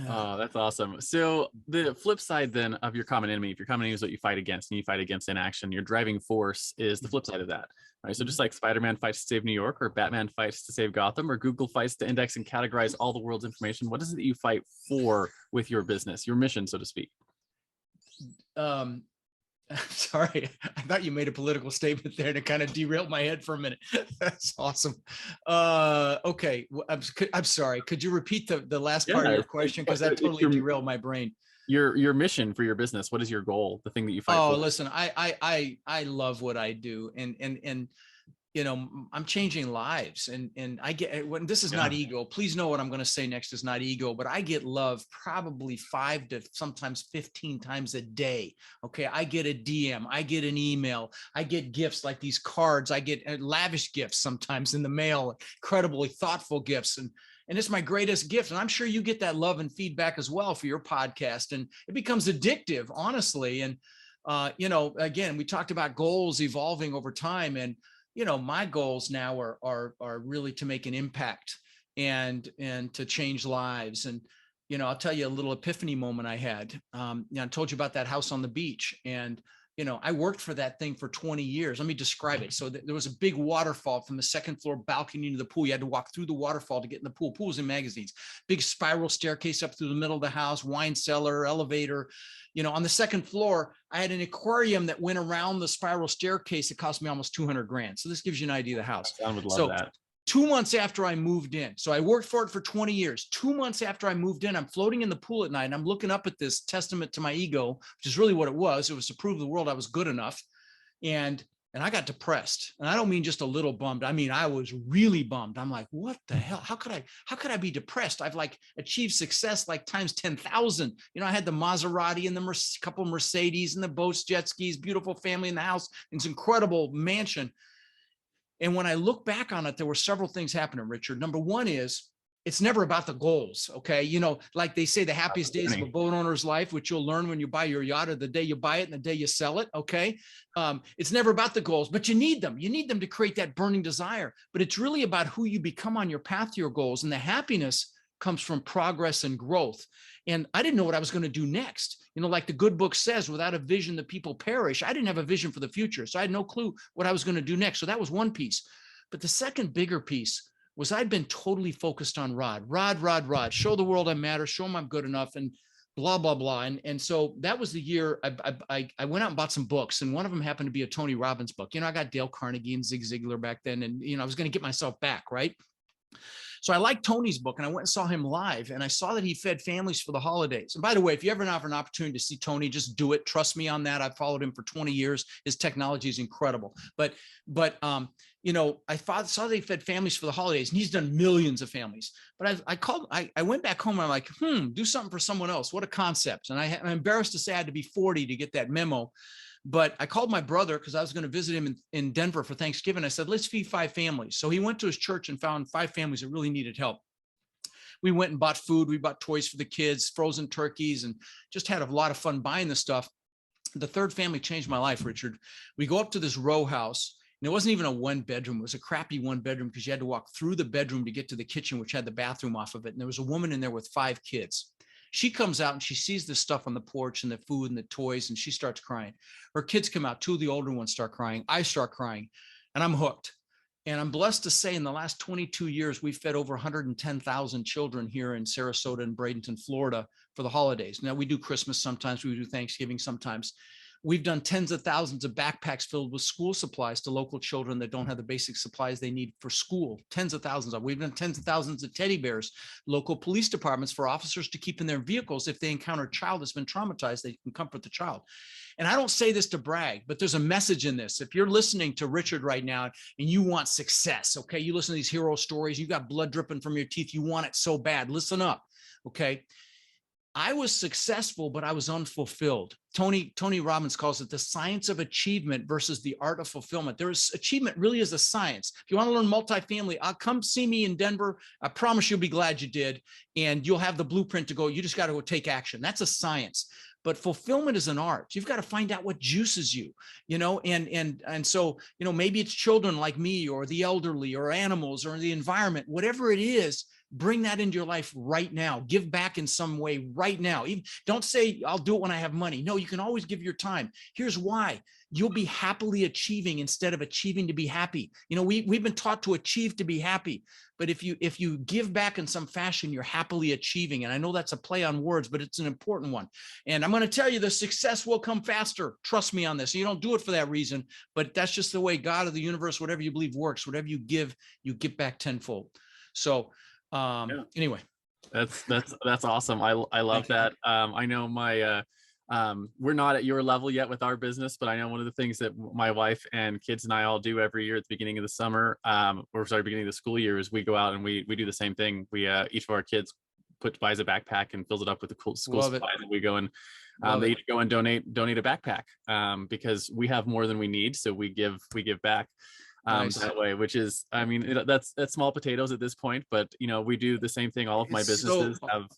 Oh, that's awesome. So the flip side then of your common enemy, if your common enemy is what you fight against and you fight against inaction, your driving force is the flip side of that, right? So just like Spider-Man fights to save New York, or Batman fights to save Gotham, or Google fights to index and categorize all the world's information, what is it that you fight for with your business, your mission, so to speak? Sorry, I thought you made a political statement there to kind of derail my head for a minute. That's awesome. Okay, I'm sorry. Could you repeat the last part of your question, because that totally derailed my brain. Your mission for your business. What is your goal? The thing that you fight for? Listen, I love what I do, and I'm changing lives, and I get, when this is not ego, please know what I'm going to say next is not ego, but I get love probably 5 to sometimes 15 times a day. Okay. I get a DM, I get an email, I get gifts like these cards, I get lavish gifts sometimes in the mail, incredibly thoughtful gifts. And it's my greatest gift. And I'm sure you get that love and feedback as well for your podcast. And it becomes addictive, honestly. And, again, we talked about goals evolving over time, and my goals now are really to make an impact and to change lives. And, I'll tell you a little epiphany moment I had. I told you about that house on the beach, and, I worked for that thing for 20 years. Let me describe it. So there was a big waterfall from the second floor balcony into the pool. You had to walk through the waterfall to get in the pool. Pools in magazines, big spiral staircase up through the middle of the house, wine cellar, elevator. On the second floor, I had an aquarium that went around the spiral staircase. It cost me almost 200 grand. So this gives you an idea of the house. I would love that. 2 months after I moved in, so I worked for it for 20 years. 2 months after I moved in, I'm floating in the pool at night, and I'm looking up at this testament to my ego, which is really what it was. It was to prove the world I was good enough. And I got depressed. And I don't mean just a little bummed. I mean, I was really bummed. I'm like, what the hell? How could I be depressed? I've achieved success times 10,000. I had the Maserati and the couple Mercedes and the boats, jet skis, beautiful family in the house, and this incredible mansion. And when I look back on it, there were several things happening, Richard. Number one is, it's never about the goals. Okay. Like they say, the happiest days of a boat owner's life, which you'll learn when you buy your yacht, are the day you buy it and the day you sell it. Okay. It's never about the goals, but you need them. You need them to create that burning desire, but it's really about who you become on your path to your goals. And the happiness comes from progress and growth. And I didn't know what I was going to do next. Like the good book says, without a vision, the people perish. I didn't have a vision for the future. So I had no clue what I was going to do next. So that was one piece. But the second bigger piece was I'd been totally focused on Rod, show the world I matter, show them I'm good enough. And blah, blah, blah. And so that was the year I went out and bought some books, and one of them happened to be a Tony Robbins book. I got Dale Carnegie and Zig Ziglar back then, and, I was going to get myself back. Right. So I liked Tony's book, and I went and saw him live, and I saw that he fed families for the holidays. And by the way, if you ever have an opportunity to see Tony, just do it. Trust me on that. I've followed him for 20 years. His technology is incredible. But I saw that he fed families for the holidays, and he's done millions of families. But I went back home, and I'm like, do something for someone else. What a concept. And I'm embarrassed to say I had to be 40 to get that memo. But I called my brother because I was going to visit him in Denver for Thanksgiving. I said, let's feed 5 families. So he went to his church and found 5 families that really needed help. We went and bought food. We bought toys for the kids, frozen turkeys, and just had a lot of fun buying this stuff. The 3rd family changed my life, Richard. We go up to this row house, and it wasn't even a 1-bedroom. It was a crappy 1-bedroom because you had to walk through the bedroom to get to the kitchen, which had the bathroom off of it. And there was a woman in there with 5 kids. She comes out and she sees this stuff on the porch and the food and the toys, and she starts crying. Her kids come out. 2 of the older ones start crying. I start crying, and I'm hooked. And I'm blessed to say in the last 22 years, we've fed over 110,000 children here in Sarasota and Bradenton, Florida for the holidays. Now, we do Christmas sometimes. We do Thanksgiving sometimes. We've done tens of thousands of backpacks filled with school supplies to local children that don't have the basic supplies they need for school. Tens of thousands of. We've done tens of thousands of teddy bears, local police departments for officers to keep in their vehicles. If they encounter a child that's been traumatized, they can comfort the child. And I don't say this to brag, but there's a message in this. If you're listening to Richard right now and you want success, okay, you listen to these hero stories, you got blood dripping from your teeth, you want it so bad, listen up, okay? I was successful, but I was unfulfilled. Tony Robbins calls it the science of achievement versus the art of fulfillment. Achievement really is a science. If you want to learn multifamily, come see me in Denver. I promise you'll be glad you did. And you'll have the blueprint to go. You just got to go take action. That's a science. But fulfillment is an art. You've got to find out what juices you, and so, maybe it's children like me or the elderly or animals or the environment, whatever it is. Bring that into your life right now. Give back in some way right now. Don't say, I'll do it when I have money. No, you can always give your time. Here's why. You'll be happily achieving instead of achieving to be happy. We've been taught to achieve to be happy. But if you give back in some fashion, you're happily achieving. And I know that's a play on words, but it's an important one. And I'm going to tell you, the success will come faster. Trust me on this. You don't do it for that reason, but that's just the way God or the universe, whatever you believe works. Whatever you give back tenfold. So anyway, that's awesome. I love that. I know we're not at your level yet with our business, but I know one of the things that my wife and kids and I all do every year at the beginning of the summer, beginning of the school year, is we go out and we do the same thing. We each of our kids buys a backpack and fills it up with the cool school supplies, and we go and they each go and donate a backpack because we have more than we need, so we give back. Nice. That way, which is, that's small potatoes at this point, but we do the same thing. All of my businesses have.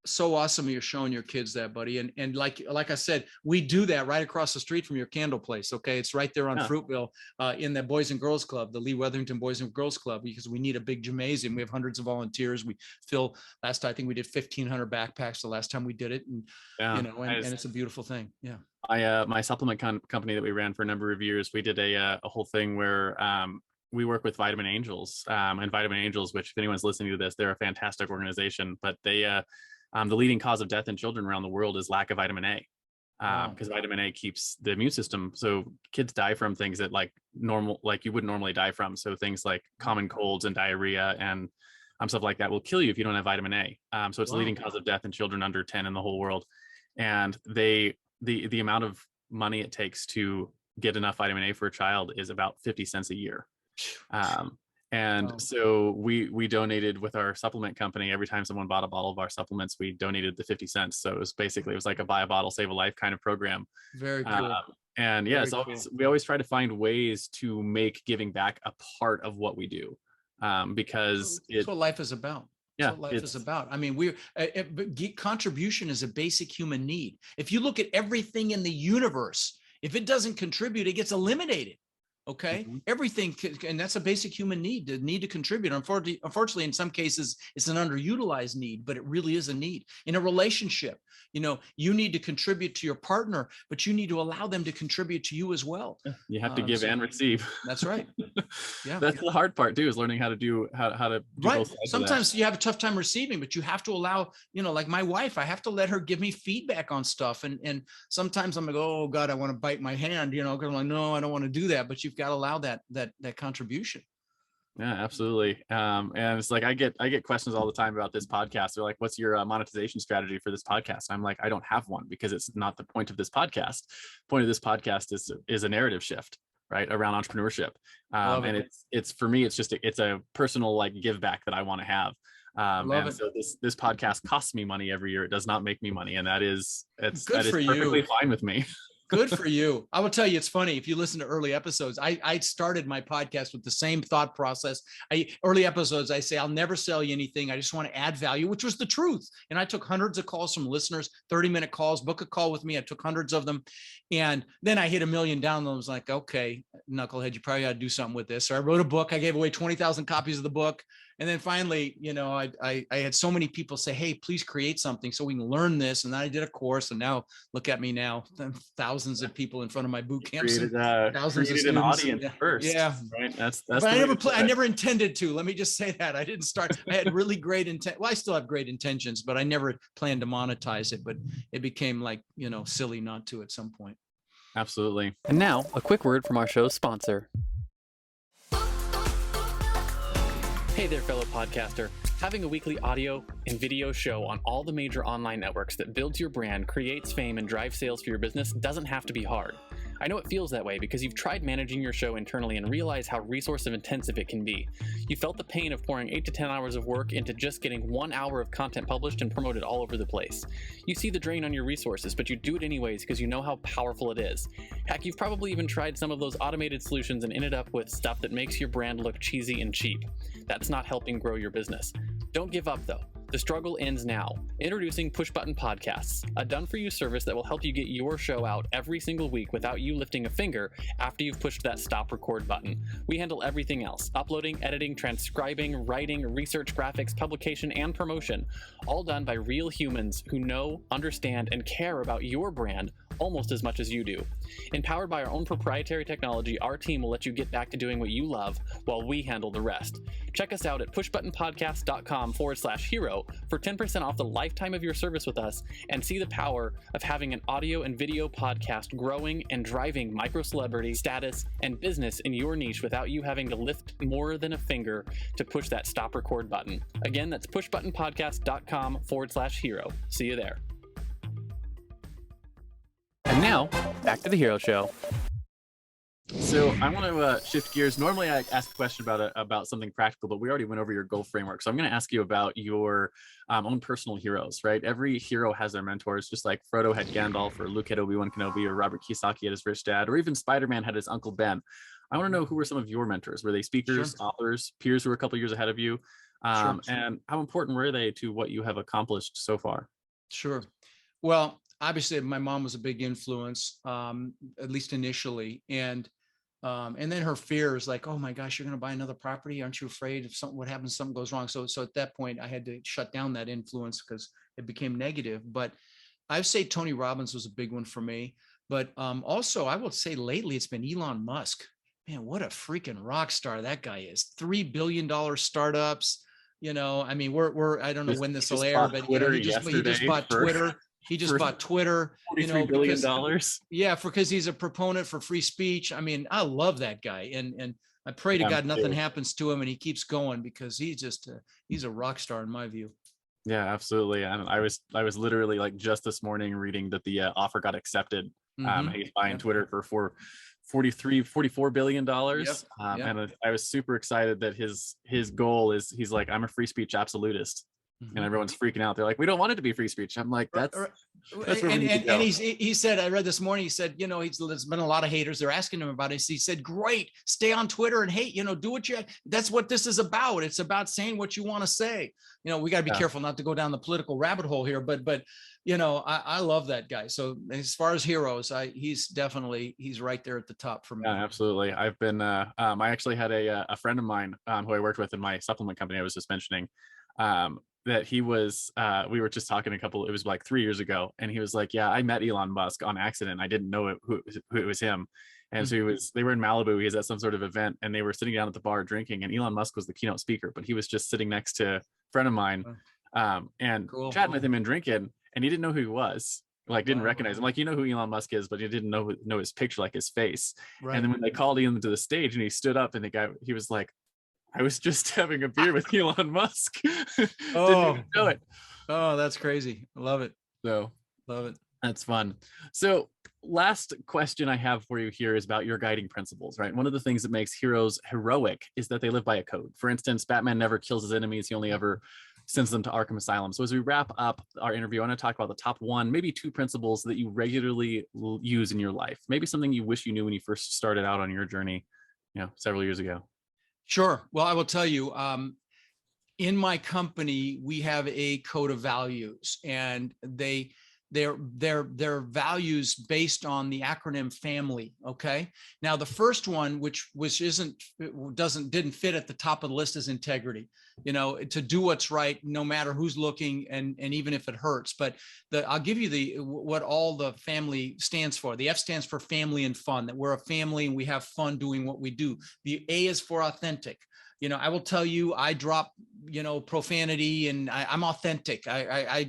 So awesome you're showing your kids that, buddy. And like I said, we do that right across the street from your candle place. Okay. It's right there on Fruitville in the Boys and Girls Club, the Lee Weatherington Boys and Girls Club, because we need a big gymnasium. We have hundreds of volunteers. We fill, last time I think we did 1,500 backpacks the last time we did it. And, and it's a beautiful thing. Yeah. My supplement company that we ran for a number of years, we did a whole thing where, we work with Vitamin Angels, and Vitamin Angels, which if anyone's listening to this, they're a fantastic organization, but they, the leading cause of death in children around the world is lack of vitamin A, because vitamin A keeps the immune system. So kids die from things that like you wouldn't normally die from. So things like common colds and diarrhea and stuff like that will kill you if you don't have vitamin A. So it's the leading cause of death in children under 10 in the whole world. And the amount of money it takes to get enough vitamin A for a child is about 50 cents a year. So we donated with our supplement company. Every time someone bought a bottle of our supplements, we donated the 50 cents. So it was like a buy a bottle, save a life kind of program. Very cool. We always try to find ways to make giving back a part of what we do, because that's what life is about. That's what life is about. I mean, contribution is a basic human need. If you look at everything in the universe, if it doesn't contribute, it gets eliminated. Okay. Everything, and that's a basic human need, the need to contribute. Unfortunately, in some cases, it's an underutilized need, but it really is a need. In a relationship, you need to contribute to your partner, but you need to allow them to contribute to you as well. You have to give and receive. That's right. Yeah. That's the hard part too, is learning how to do right. both sides. Sometimes you have a tough time receiving, but you have to allow, like my wife, I have to let her give me feedback on stuff. And sometimes I'm like, oh God, I want to bite my hand, because I'm like, no, I don't want to do that. But you've got to allow that contribution. Yeah, absolutely. And it's like, I get questions all the time about this podcast. They're like, what's your monetization strategy for this podcast? I'm like, I don't have one, because it's not the point of this podcast. The point of this podcast is a narrative shift, right, around entrepreneurship. And it's for me, it's a personal like give back that I want to have. So this podcast costs me money every year. It does not make me money. And that is perfectly fine with me. Good for you. I will tell you, it's funny. If you listen to early episodes, I started my podcast with the same thought process. Early episodes, I say, I'll never sell you anything. I just want to add value, which was the truth. And I took hundreds of calls from listeners, 30-minute calls, book a call with me. I took hundreds of them. And then I hit 1 million downloads. Like, okay, knucklehead, you probably got to do something with this. So I wrote a book. I gave away 20,000 copies of the book. And then finally, I had so many people say, hey, please create something so we can learn this. And then I did a course, and now look at me now, thousands of people in front of my boot camps, thousands of students. An audience first. Yeah. Right. That's but I never intended to. Let me just say that. I didn't start. I had really great intent. Well, I still have great intentions, but I never planned to monetize it. But it became like, silly not to at some point. Absolutely. And now a quick word from our show's sponsor. Hey there, fellow podcaster. Having a weekly audio and video show on all the major online networks that builds your brand, creates fame, and drives sales for your business doesn't have to be hard. I know it feels that way because you've tried managing your show internally and realize how resource intensive it can be. You felt the pain of pouring 8 to 10 hours of work into just getting 1 hour of content published and promoted all over the place. You see the drain on your resources, but you do it anyways because you know how powerful it is. Heck, you've probably even tried some of those automated solutions and ended up with stuff that makes your brand look cheesy and cheap. That's not helping grow your business. Don't give up though. The struggle ends now. Introducing Push Button Podcasts, a done-for-you service that will help you get your show out every single week without you lifting a finger after you've pushed that stop record button. We handle everything else: uploading, editing, transcribing, writing, research, graphics, publication, and promotion, all done by real humans who know, understand, and care about your brand almost as much as you do. Empowered by our own proprietary technology, our team will let you get back to doing what you love while we handle the rest. Check us out at pushbuttonpodcast.com/hero for 10% off the lifetime of your service with us, and see the power of having an audio and video podcast growing and driving micro celebrity status and business in your niche without you having to lift more than a finger to push that stop record button. Again, that's pushbuttonpodcast.com/hero. See you there. And now, back to the Hero Show. So I want to shift gears. Normally I ask a question about something practical, but we already went over your goal framework. So I'm going to ask you about your own personal heroes, right? Every hero has their mentors, just like Frodo had Gandalf, or Luke had Obi-Wan Kenobi, or Robert Kiyosaki had his rich dad, or even Spider-Man had his Uncle Ben. I want to know, who were some of your mentors? Were they speakers, authors, peers who were a couple years ahead of you? And how important were they to what you have accomplished so far? Sure. Well, obviously my mom was a big influence, at least initially. And then her fears, like, oh my gosh, you're going to buy another property. Aren't you afraid if what happens, something goes wrong? So at that point I had to shut down that influence because it became negative. But I'd say Tony Robbins was a big one for me. But also I would say lately it's been Elon Musk. Man, what a freaking rock star that guy is. $3 billion startups. I mean, I don't know when this will air, but he just bought Twitter. He just bought Twitter, $43 billion. Because he's a proponent for free speech. I mean, I love that guy. And I pray to God nothing happens to him and he keeps going, because he's a rock star in my view. Yeah, absolutely. And I was literally like just this morning reading that the offer got accepted. He's buying Twitter for $44 billion. And I was super excited that his goal is, he's like, I'm a free speech absolutist. And everyone's freaking out. They're like, we don't want it to be free speech. I'm like, That's where we And, need to and, go. and he said, I read this morning, he said, there's been a lot of haters. They're asking him about it. He said, great, stay on Twitter and hate, do what that's what this is about. It's about saying what you want to say. We got to be careful not to go down the political rabbit hole here, but I love that guy. So as far as heroes, he's right there at the top for me. Yeah, absolutely. I've been, I actually had a friend of mine who I worked with in my supplement company I was just mentioning, that he was, we were just talking it was like 3 years ago. And he was like, yeah, I met Elon Musk on accident. I didn't know who it was him. And so they were in Malibu. He was at some sort of event and they were sitting down at the bar drinking, and Elon Musk was the keynote speaker, but he was just sitting next to a friend of mine, and chatting with him and drinking, and he didn't know who he was. Like, didn't recognize him. Like, who Elon Musk is, but he didn't know his picture, like his face. Right. And then when they called him to the stage and he stood up, and he was like, I was just having a beer with Elon Musk. Didn't even know it. Oh, that's crazy. I love it. So love it. That's fun. So last question I have for you here is about your guiding principles, right? One of the things that makes heroes heroic is that they live by a code. For instance, Batman never kills his enemies. He only ever sends them to Arkham Asylum. So as we wrap up our interview, I want to talk about the top 1, maybe 2 principles that you regularly use in your life. Maybe something you wish you knew when you first started out on your journey, several years ago. Sure. Well, I will tell you, in my company, we have a code of values, and they're values based on the acronym family. Okay. Now, the first one, which didn't fit at the top of the list, is integrity. To do what's right, no matter who's looking, and even if it hurts. But I'll give you what all the family stands for. The F stands for family and fun, that we're a family and we have fun doing what we do. The A is for authentic. I will tell you, I drop, profanity, and I'm authentic.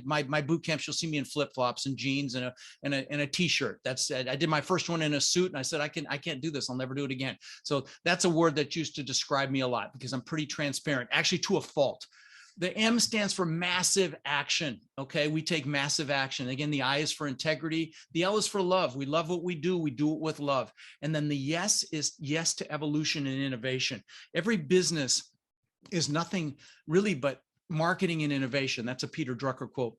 My boot camps, you'll see me in flip-flops and jeans and a t-shirt. That's it. I did my first one in a suit, and I said, I can't do this. I'll never do it again. So that's a word that used to describe me a lot, because I'm pretty transparent, actually to a fault. The M stands for massive action. Okay. We take massive action. Again, the I is for integrity. The L is for love. We love what we do. We do it with love. And then the yes is yes to evolution and innovation. Every business is nothing really but marketing and innovation. That's a Peter Drucker quote.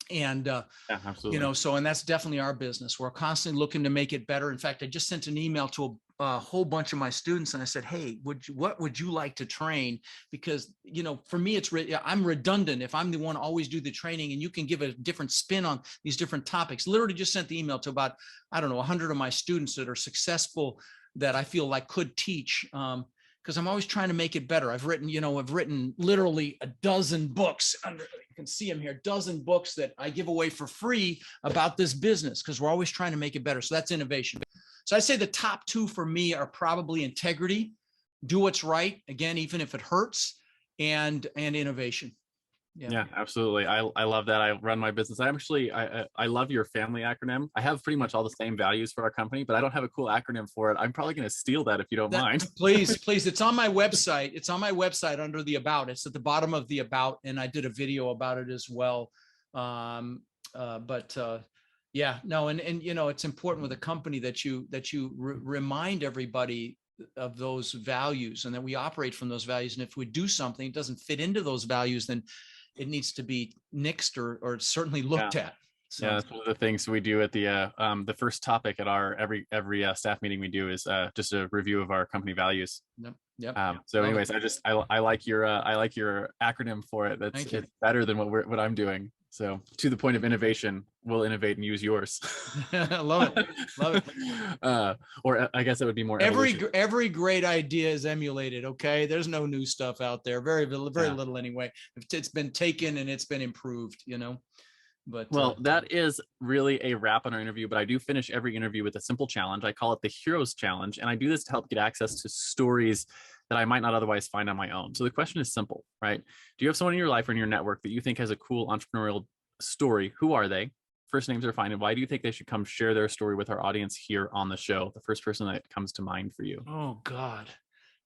And, yeah, absolutely. and that's definitely our business. We're constantly looking to make it better. In fact, I just sent an email to a whole bunch of my students, and I said, hey, what would you like to train? Because, for me, I'm redundant if I'm the one always do the training, and you can give a different spin on these different topics. Literally just sent the email to about, 100 of my students that are successful, that I feel like could teach. Because I'm always trying to make it better. I've written literally a dozen books. You can see them here, dozen books that I give away for free about this business, because we're always trying to make it better. So that's innovation. So I say the top 2 for me are probably integrity, do what's right, again, even if it hurts, and innovation. Yeah, absolutely. I love that. I run my business. I love your family acronym. I have pretty much all the same values for our company, but I don't have a cool acronym for it. I'm probably going to steal that if you don't mind. Please. It's on my website. It's on my website under the About. It's at the bottom of the About, and I did a video about it as well. Yeah, no, and it's important with a company that you remind everybody of those values, and that we operate from those values. And if we do something that doesn't fit into those values, then it needs to be nixed or certainly looked at. So. Yeah, that's one of the things we do at the first topic at our every staff meeting we do is just a review of our company values. Yep. So anyways, I like your acronym for it. It's better than what I'm doing. So to the point of innovation, we'll innovate and use yours. Love it. Or I guess it would be more every great idea is emulated. Okay, there's no new stuff out there. Very little anyway. It's been taken and it's been improved. But that is really a wrap on our interview. But I do finish every interview with a simple challenge. I call it the Heroes Challenge, and I do this to help get access to stories that I might not otherwise find on my own. So the question is simple, right? Do you have someone in your life or in your network that you think has a cool entrepreneurial story? Who are they? First names are fine. And why do you think they should come share their story with our audience here on the show? The first person that comes to mind for you. Oh God.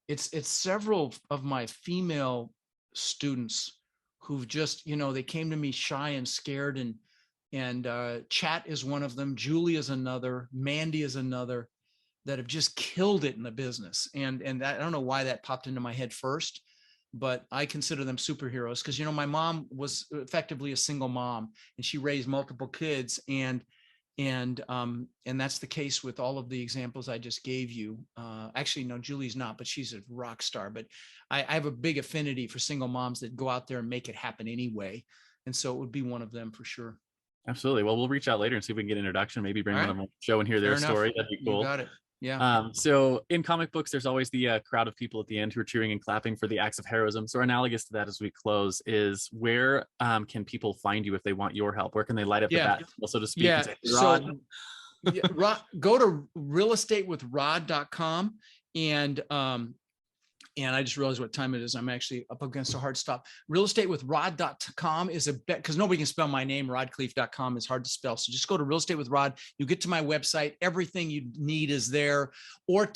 It's several of my female students who've just, they came to me shy and scared, and Chat is one of them. Julie is another. Mandy is another, that have just killed it in the business. And that, I don't know why that popped into my head first, but I consider them superheroes because, you know, my mom was effectively a single mom and she raised multiple kids, and that's the case with all of the examples I just gave you. Actually, no, Julie's not, but she's a rock star. But I have a big affinity for single moms that go out there and make it happen anyway. And so it would be one of them for sure. Absolutely. Well, we'll reach out later and see if we can get an introduction, maybe bring All one right. of them on the show and hear their Fair enough. story. That'd be cool. You got it. Yeah. So in comic books, there's always the crowd of people at the end who are cheering and clapping for the acts of heroism. So analogous to that, as we close, is where can people find you if they want your help? Where can they light up the bat, so to speak? Yeah. And say, Rod? So go to realestatewithrod.com, and I just realized what time it is. I'm actually up against a hard stop. Realestatewithrod.com is a bet, because nobody can spell my name. RodKleif.com is hard to spell. So just go to Real Estate with Rod. You get to my website. Everything you need is there. Or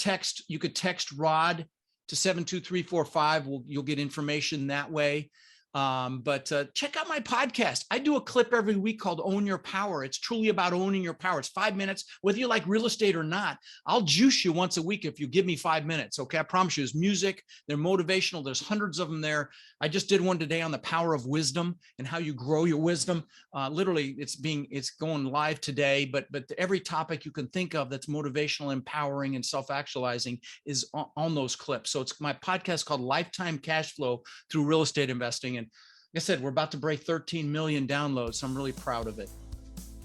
you could text Rod to 72345. You'll get information that way. But check out my podcast. I do a clip every week called Own Your Power. It's truly about owning your power. It's 5 minutes, whether you like real estate or not. I'll juice you once a week if you give me 5 minutes. Okay. I promise you, there's music, they're motivational. There's hundreds of them there. I just did one today on the power of wisdom and how you grow your wisdom. Literally it's going live today, but every topic you can think of that's motivational, empowering, and self-actualizing is on those clips. So it's my podcast called Lifetime Cash Flow Through Real Estate Investing. And like I said, we're about to break 13 million downloads, so I'm really proud of it.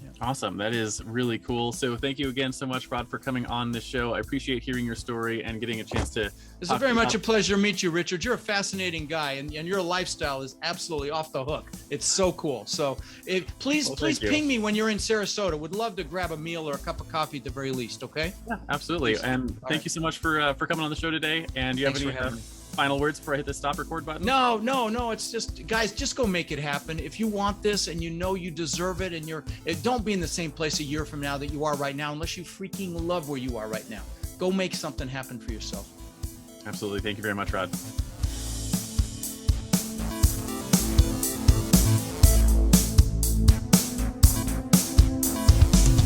Yeah. Awesome. That is really cool. So thank you again so much, Rod, for coming on this show. I appreciate hearing your story and getting a chance to. It's very much a pleasure to meet you, Richard. You're a fascinating guy, and your lifestyle is absolutely off the hook. It's so cool. So please ping me when you're in Sarasota. Would love to grab a meal or a cup of coffee at the very least. Okay? Yeah, absolutely. And thank you so much for coming on the show today. And do you have any final words before I hit the stop record button? No. It's just, guys, just go make it happen. If you want this and you know you deserve it, and don't be in the same place a year from now that you are right now, unless you freaking love where you are right now. Go make something happen for yourself. Absolutely. Thank you very much, Rod.